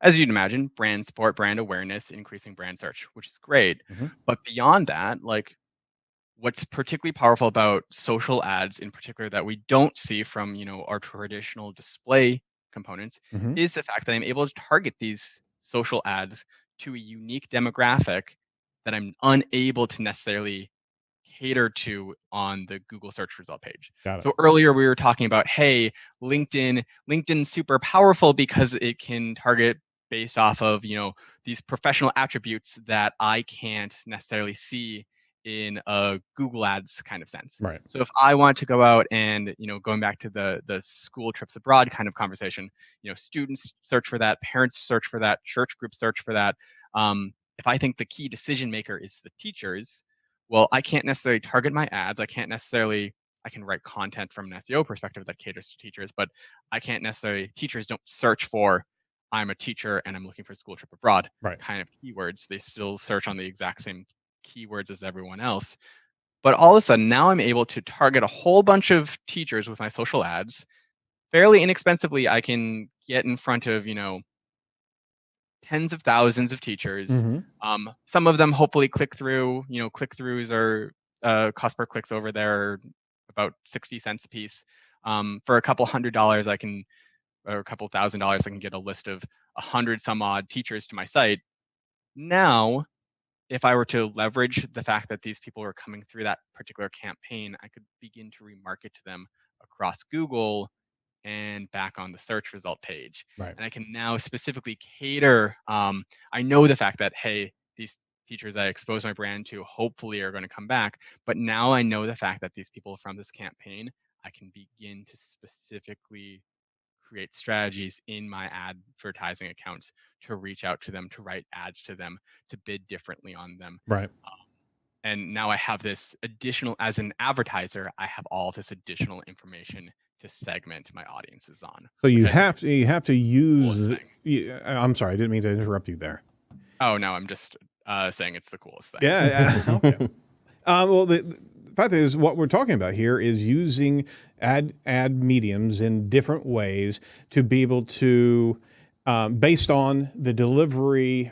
as you'd imagine, brand support, brand awareness, increasing brand search, which is great. But beyond that, like, what's particularly powerful about social ads in particular that we don't see from, our traditional display components is the fact that I'm able to target these social ads to a unique demographic that I'm unable to necessarily cater to on the Google search result page. Got it. So earlier we were talking about, hey, LinkedIn's super powerful because it can target based off of, these professional attributes that I can't necessarily see in a Google Ads kind of sense. Right. So if I want to go out and, going back to the school trips abroad kind of conversation, students search for that, parents search for that, church groups search for that. If I think the key decision maker is the teachers, well, I can't necessarily target my ads. I can write content from an SEO perspective that caters to teachers, but I can't necessarily, teachers don't search for, I'm a teacher and I'm looking for school trip abroad kind of keywords. They still search on the exact same keywords as everyone else. But all of a sudden, now I'm able to target a whole bunch of teachers with my social ads. Fairly inexpensively, I can get in front of, tens of thousands of teachers. Some of them hopefully click through. Click-throughs are cost per clicks over there about 60 cents a piece. For a couple $100, or a couple $1,000, I can get a list of 100 some odd teachers to my site. Now, if I were to leverage the fact that these people are coming through that particular campaign, I could begin to remarket to them across Google and back on the search result page. Right. And I can now specifically cater. I know the fact that, hey, these teachers I expose my brand to hopefully are going to come back. But now I know the fact that these people from this campaign, I can begin to specifically create strategies in my advertising accounts to reach out to them, to write ads to them, to bid differently on them. Right. And now I have this additional, as an advertiser, I have all this additional information to segment my audiences on. So you have to use. I'm sorry, I didn't mean to interrupt you there. Oh no, I'm just saying it's the coolest thing. Yeah. Okay. Well, the fact is, what we're talking about here is using ad mediums in different ways to be able to, based on the delivery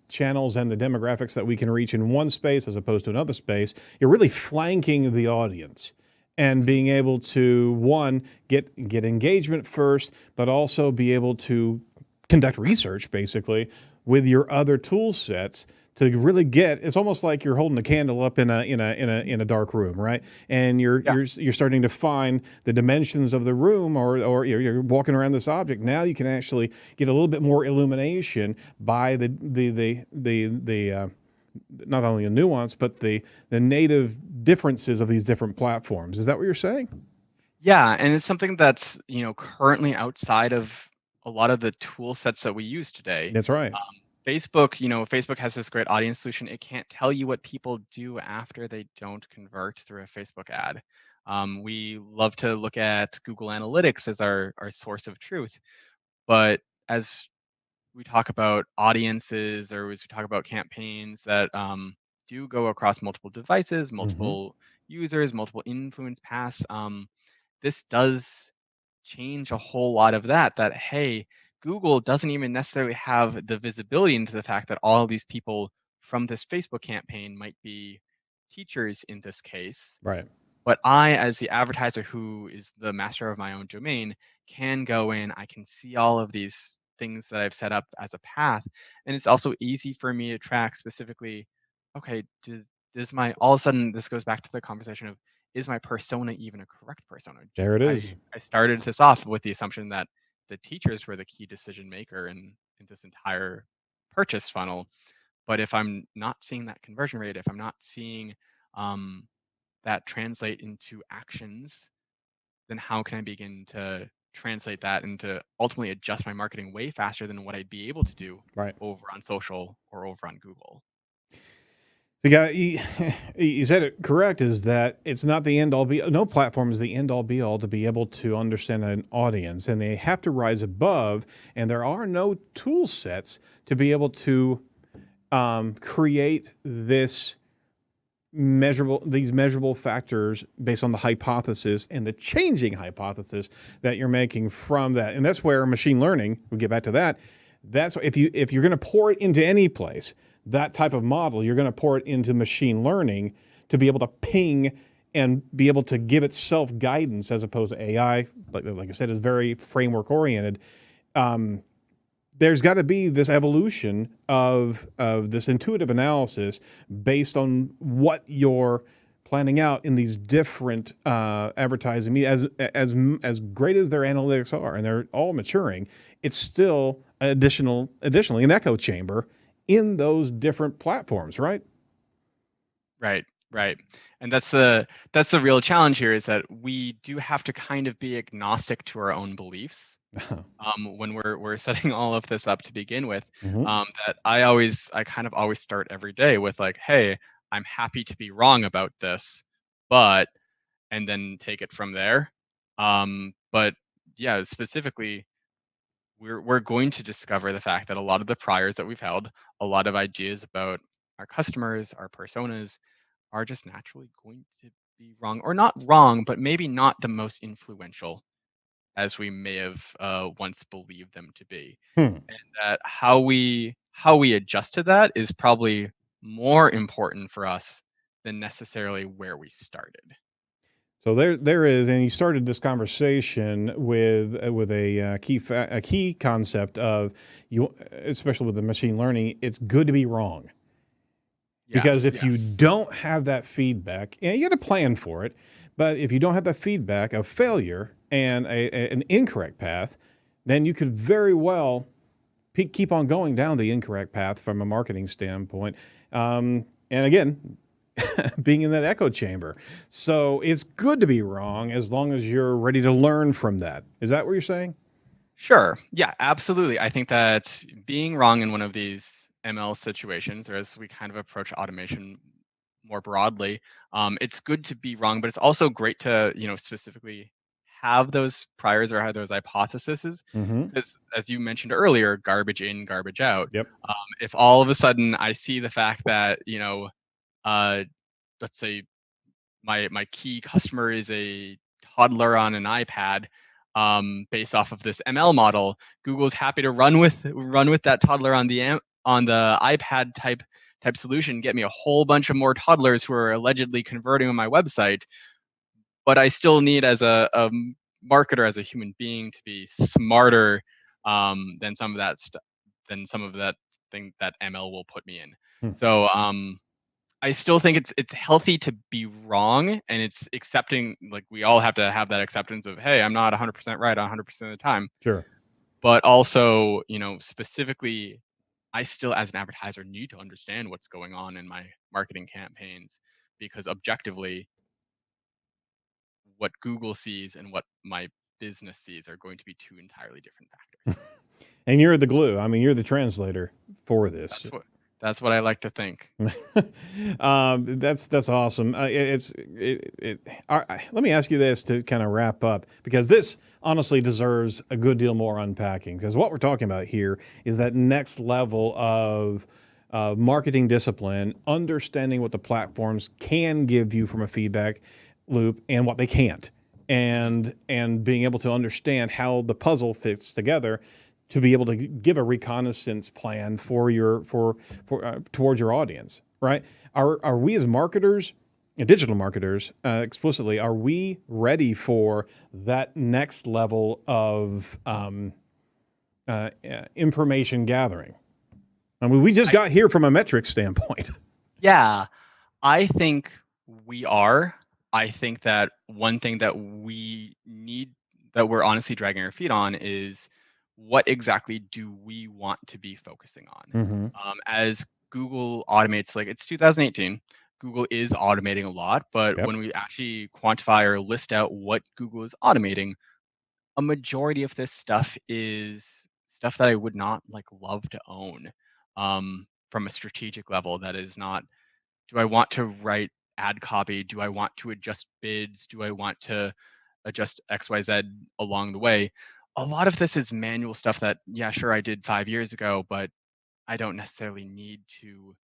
channels and the demographics that we can reach in one space as opposed to another space, you're really flanking the audience and being able to, one, get engagement first, but also be able to conduct research basically with your other tool sets to really get. It's almost like you're holding a candle up in a dark room, right? And you're starting to find the dimensions of the room, or you're walking around this object. Now you can actually get a little bit more illumination by the not only the nuance, but the native differences of these different platforms. Is that what you're saying? Yeah, and it's something that's currently outside of a lot of the tool sets that we use today. That's right. Facebook has this great audience solution. It can't tell you what people do after they don't convert through a Facebook ad. We love to look at Google Analytics as our source of truth. But as we talk about audiences, or as we talk about campaigns that do go across multiple devices, multiple users, multiple influence paths, this does change a whole lot of that, hey, Google doesn't even necessarily have the visibility into the fact that all of these people from this Facebook campaign might be teachers in this case. Right. But I, as the advertiser who is the master of my own domain, can go in, I can see all of these things that I've set up as a path. And it's also easy for me to track specifically, okay, does my, all of a sudden, this goes back to the conversation of, is my persona even a correct persona? There it is. I started this off with the assumption that the teachers were the key decision maker in this entire purchase funnel. But if I'm not seeing that conversion rate, if I'm not seeing that translate into actions, then how can I begin to translate that into ultimately adjust my marketing way faster than what I'd be able to do over on social or over on Google? The guy, you said it correct, is that it's not the end all be. No platform is the end all be all to be able to understand an audience, and they have to rise above. And there are no tool sets to be able to create this measurable factors based on the hypothesis and the changing hypothesis that you're making from that. And that's where machine learning, we'll get back to that. That's if you're going to pour it into any place, that type of model, you're going to pour it into machine learning to be able to ping and be able to give itself guidance, as opposed to AI, like I said, is very framework oriented. There's got to be this evolution of this intuitive analysis based on what you're planning out in these different advertising media. As great as their analytics are, and they're all maturing, it's still additionally an echo chamber in those different platforms, right? Right. And that's the real challenge here, is that we do have to kind of be agnostic to our own beliefs when we're setting all of this up to begin with. That I kind of always start every day with like, hey, I'm happy to be wrong about this, but, and then take it from there. But yeah, specifically, we're going to discover the fact that a lot of the priors that we've held, a lot of ideas about our customers, our personas, are just naturally going to be wrong, or not wrong, but maybe not the most influential as we may have once believed them to be. And that how we adjust to that is probably more important for us than necessarily where we started. So there is, and you started this conversation with a key concept of you, especially with the machine learning. It's good to be wrong, because if you don't have that feedback, and you got to plan for it, but if you don't have that feedback of failure and an incorrect path, then you could very well keep on going down the incorrect path from a marketing standpoint. And again, being in that echo chamber. So it's good to be wrong as long as you're ready to learn from that. Is that what you're saying? Sure. Yeah, absolutely. I think that being wrong in one of these ML situations, or as we kind of approach automation more broadly, it's good to be wrong, but it's also great to, specifically have those priors or have those hypotheses. Because as you mentioned earlier, garbage in, garbage out. Yep. If all of a sudden I see the fact that, let's say my key customer is a toddler on an iPad, based off of this ML model, Google's happy to run with that toddler on the iPad type solution, get me a whole bunch of more toddlers who are allegedly converting on my website. But I still need, as a marketer, as a human being, to be smarter than some of that thing that ML will put me in. So I still think it's healthy to be wrong, and it's accepting, like we all have to have that acceptance of, hey, I'm not 100% right 100% of the time. Sure. But also, specifically, I still, as an advertiser, need to understand what's going on in my marketing campaigns, because objectively, what Google sees and what my business sees are going to be two entirely different factors. And you're the glue. I mean, you're the translator for this. That's what I like to think. That's awesome. Let me ask you this to kind of wrap up, because this honestly deserves a good deal more unpacking, because what we're talking about here is that next level of marketing discipline, understanding what the platforms can give you from a feedback loop and what they can't, and being able to understand how the puzzle fits together to be able to give a reconnaissance plan for towards your audience, right? Are we as marketers, digital marketers explicitly, are we ready for that next level of information gathering? I mean, we just got here from a metrics standpoint. Yeah, I think we are. I think that one thing that we need, that we're honestly dragging our feet on, is what exactly do we want to be focusing on? As Google automates, like, it's 2018, Google is automating a lot, but when we actually quantify or list out what Google is automating, a majority of this stuff is stuff that I would not love to own from a strategic level. That is not, do I want to write ad copy? Do I want to adjust bids? Do I want to adjust XYZ along the way? A lot of this is manual stuff that, yeah, sure, I did 5 years ago, but I don't necessarily need to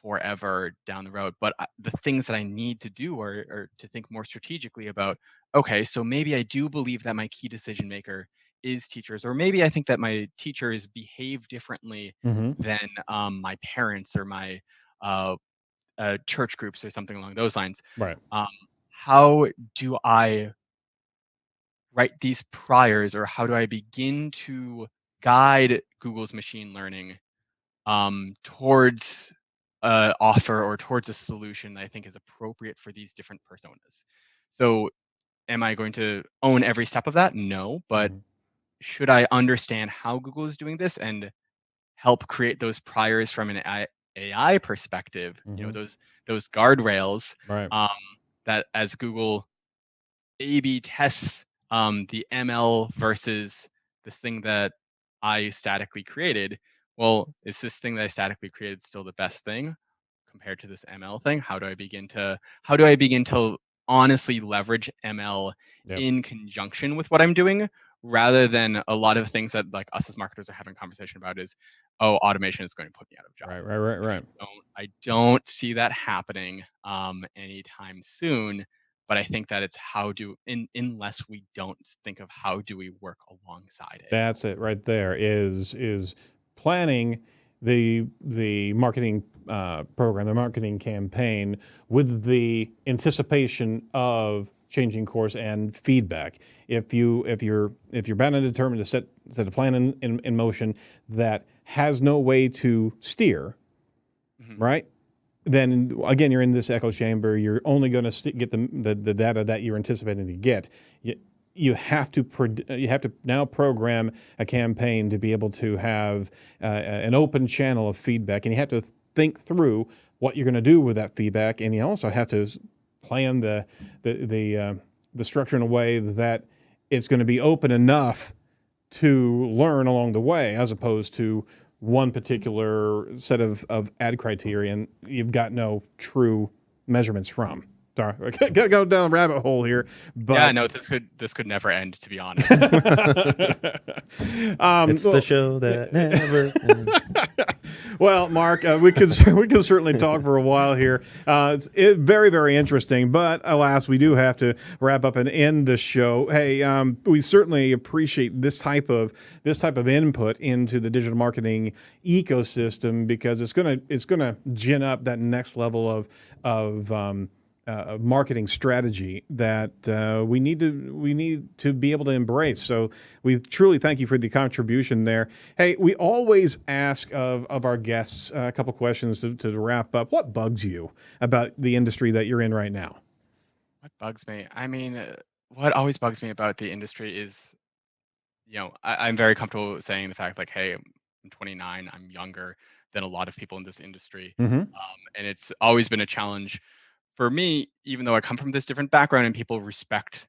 forever down the road. But the things that I need to do are to think more strategically about, okay, so maybe I do believe that my key decision maker is teachers, or maybe I think that my teachers behave differently than my parents or my church groups or something along those lines. Right. How do I write these priors, or how do I begin to guide Google's machine learning towards an offer or towards a solution that I think is appropriate for these different personas? So am I going to own every step of that? No, but should I understand how Google is doing this and help create those priors from an AI perspective, those guardrails, Right. that as Google A/B tests the ML versus this thing that I statically created. Well, is this thing that I statically created still the best thing compared to this ML thing? How do I begin to honestly leverage ML in conjunction with what I'm doing, rather than a lot of things that like us as marketers are having conversation about is, oh, automation is going to put me out of job. Right. I don't see that happening anytime soon. But I think that it's unless we don't think of how do we work alongside it. That's it right there, is planning the marketing program, the marketing campaign, with the anticipation of changing course and feedback. If you're bound and determined to set a plan in motion that has no way to steer, right? Then again, you're in this echo chamber. You're only going to get the data that you're anticipating to get. You have to now program a campaign to be able to have an open channel of feedback, and you have to think through what you're going to do with that feedback, and you also have to plan the structure in a way that it's going to be open enough to learn along the way, as opposed to one particular set of ad criteria and you've got no true measurements from. Sorry, I gotta go down a rabbit hole here. But yeah, no, this could never end, to be honest. It's the show that never ends. Well, Marc, we could certainly talk for a while here. It's very, very interesting, but alas, we do have to wrap up and end the show. Hey, we certainly appreciate this type of input into the digital marketing ecosystem, because it's gonna gin up that next level of marketing strategy that we need to be able to embrace. So we truly thank you for the contribution there. Hey, we always ask of our guests a couple questions to wrap up. What bugs you about the industry that you're in right now? What bugs me? I mean, what always bugs me about the industry is, I'm very comfortable saying the fact, like, hey, I'm 29, I'm younger than a lot of people in this industry. And it's always been a challenge for me, even though I come from this different background and people respect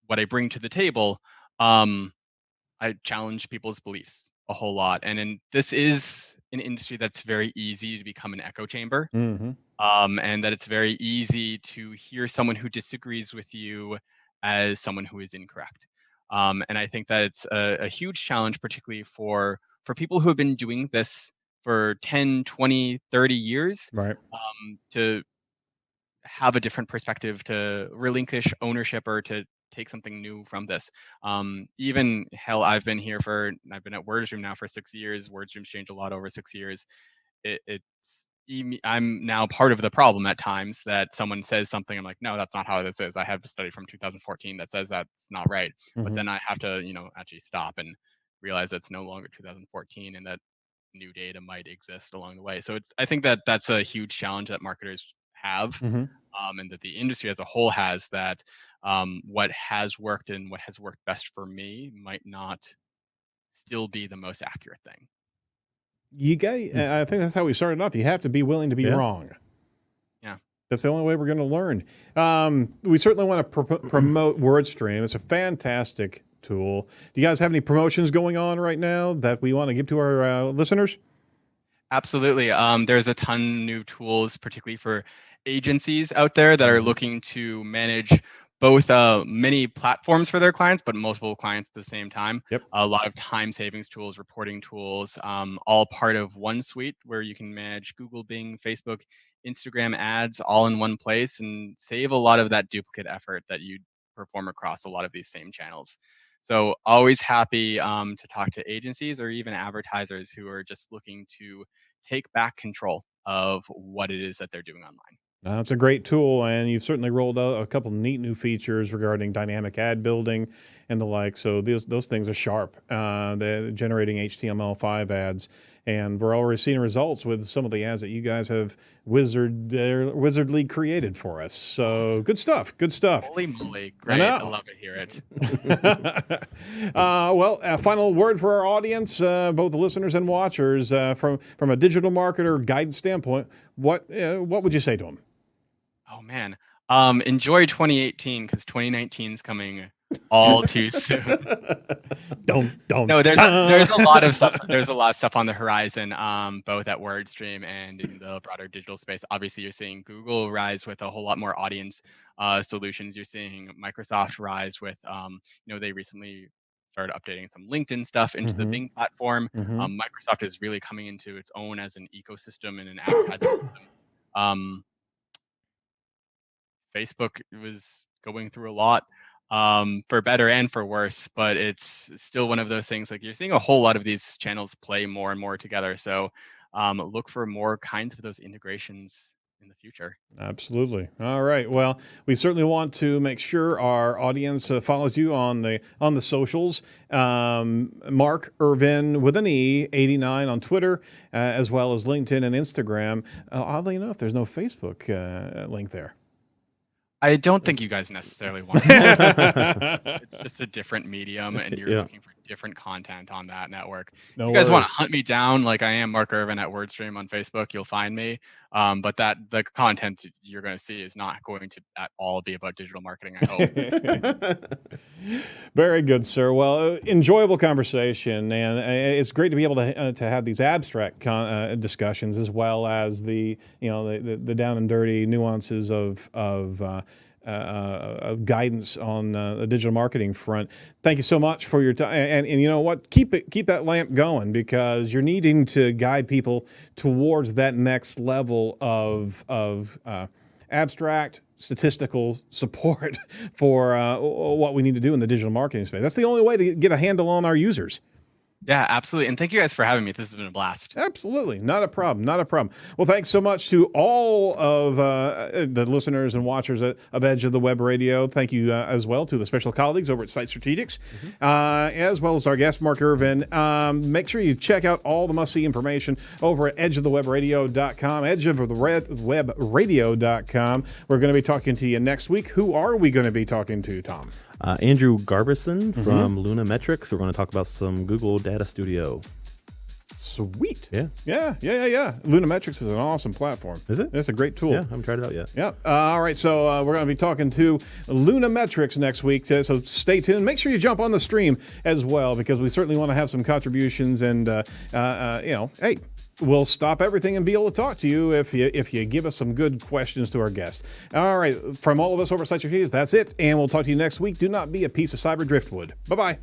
what I bring to the table. I challenge people's beliefs a whole lot. And this is an industry that's very easy to become an echo chamber. And that it's very easy to hear someone who disagrees with you as someone who is incorrect. And I think that it's a huge challenge, particularly for people who have been doing this for 10, 20, 30 years, right? To have a different perspective, to relinquish ownership, or to take something new from this. Even hell, I've been at WordStream now for 6 years. WordStream's changed a lot over 6 years. I'm now part of the problem at times that someone says something, I'm like, no, that's not how this is. I have a study from 2014 that says that's not right. But then I have to, actually stop and realize that's no longer 2014 and that new data might exist along the way. So I think that that's a huge challenge that marketers have, and that the industry as a whole has, that what has worked and what has worked best for me might not still be the most accurate thing. I think that's how we started off. You have to be willing to be wrong. Yeah. That's the only way we're going to learn. We certainly want to promote WordStream. It's a fantastic tool. Do you guys have any promotions going on right now that we want to give to our listeners? Absolutely. There's a ton new tools, particularly for agencies out there that are looking to manage both many platforms for their clients, but multiple clients at the same time. Yep. A lot of time savings tools, reporting tools, all part of one suite where you can manage Google, Bing, Facebook, Instagram ads all in one place and save a lot of that duplicate effort that you perform across a lot of these same channels. So always happy to talk to agencies or even advertisers who are just looking to take back control of what it is that they're doing online. It's a great tool, and you've certainly rolled out a couple neat new features regarding dynamic ad building and the like. So those things are sharp. They're generating HTML5 ads, and we're already seeing results with some of the ads that you guys have wizardly created for us. So good stuff. Good stuff. Holy moly. Great. I love to hear it. Well, a final word for our audience, both the listeners and watchers, from a digital marketer guidance standpoint, what would you say to them? Oh man, enjoy 2018 because 2019 is coming all too soon. Don't. No, there's a lot of stuff. There's a lot of stuff on the horizon, both at WordStream and in the broader digital space. Obviously, you're seeing Google rise with a whole lot more audience solutions. You're seeing Microsoft rise with, they recently started updating some LinkedIn stuff into the Bing platform. Microsoft is really coming into its own as an ecosystem and an advertising system. Facebook was going through a lot for better and for worse, but it's still one of those things like you're seeing a whole lot of these channels play more and more together. So look for more kinds of those integrations in the future. Absolutely. All right. Well, we certainly want to make sure our audience follows you on the socials. Marc Irvine with an E, 89 on Twitter, as well as LinkedIn and Instagram. Oddly enough, there's no Facebook link there. I don't think you guys necessarily want to. It's just a different medium, and you're looking for different content on that network. If you guys want to hunt me down, like I am Marc Irvine at WordStream on Facebook, you'll find me. But the content you're going to see is not going to at all be about digital marketing, I hope. Very good, sir. Well, enjoyable conversation, and it's great to be able to have these abstract discussions as well as the down and dirty nuances of guidance on the digital marketing front. Thank you so much for your time. And you know what? Keep that lamp going, because you're needing to guide people towards that next level of abstract statistical support for what we need to do in the digital marketing space. That's the only way to get a handle on our users. Yeah, absolutely. And thank you guys for having me. This has been a blast. Absolutely. Not a problem. Not a problem. Well, thanks so much to all of the listeners and watchers of Edge of the Web Radio. Thank you as well to the special colleagues over at Site Strategics, as well as our guest, Marc Irvine. Make sure you check out all the must-see information over at edgeofthewebradio.com, edgeofthewebradio.com. We're going to be talking to you next week. Who are we going to be talking to, Tom? Andrew Garbison from Luna Metrics. We're going to talk about some Google Data Studio. Sweet. Yeah. Luna Metrics is an awesome platform. Is it? It's a great tool. Yeah, I haven't tried it out yet. Yeah. All right. So we're going to be talking to Luna Metrics next week. So stay tuned. Make sure you jump on the stream as well, because we certainly want to have some contributions. And hey, we'll stop everything and be able to talk to you if you give us some good questions to our guests. All right. From all of us over at Site Strategics, that's it. And we'll talk to you next week. Do not be a piece of cyber driftwood. Bye-bye.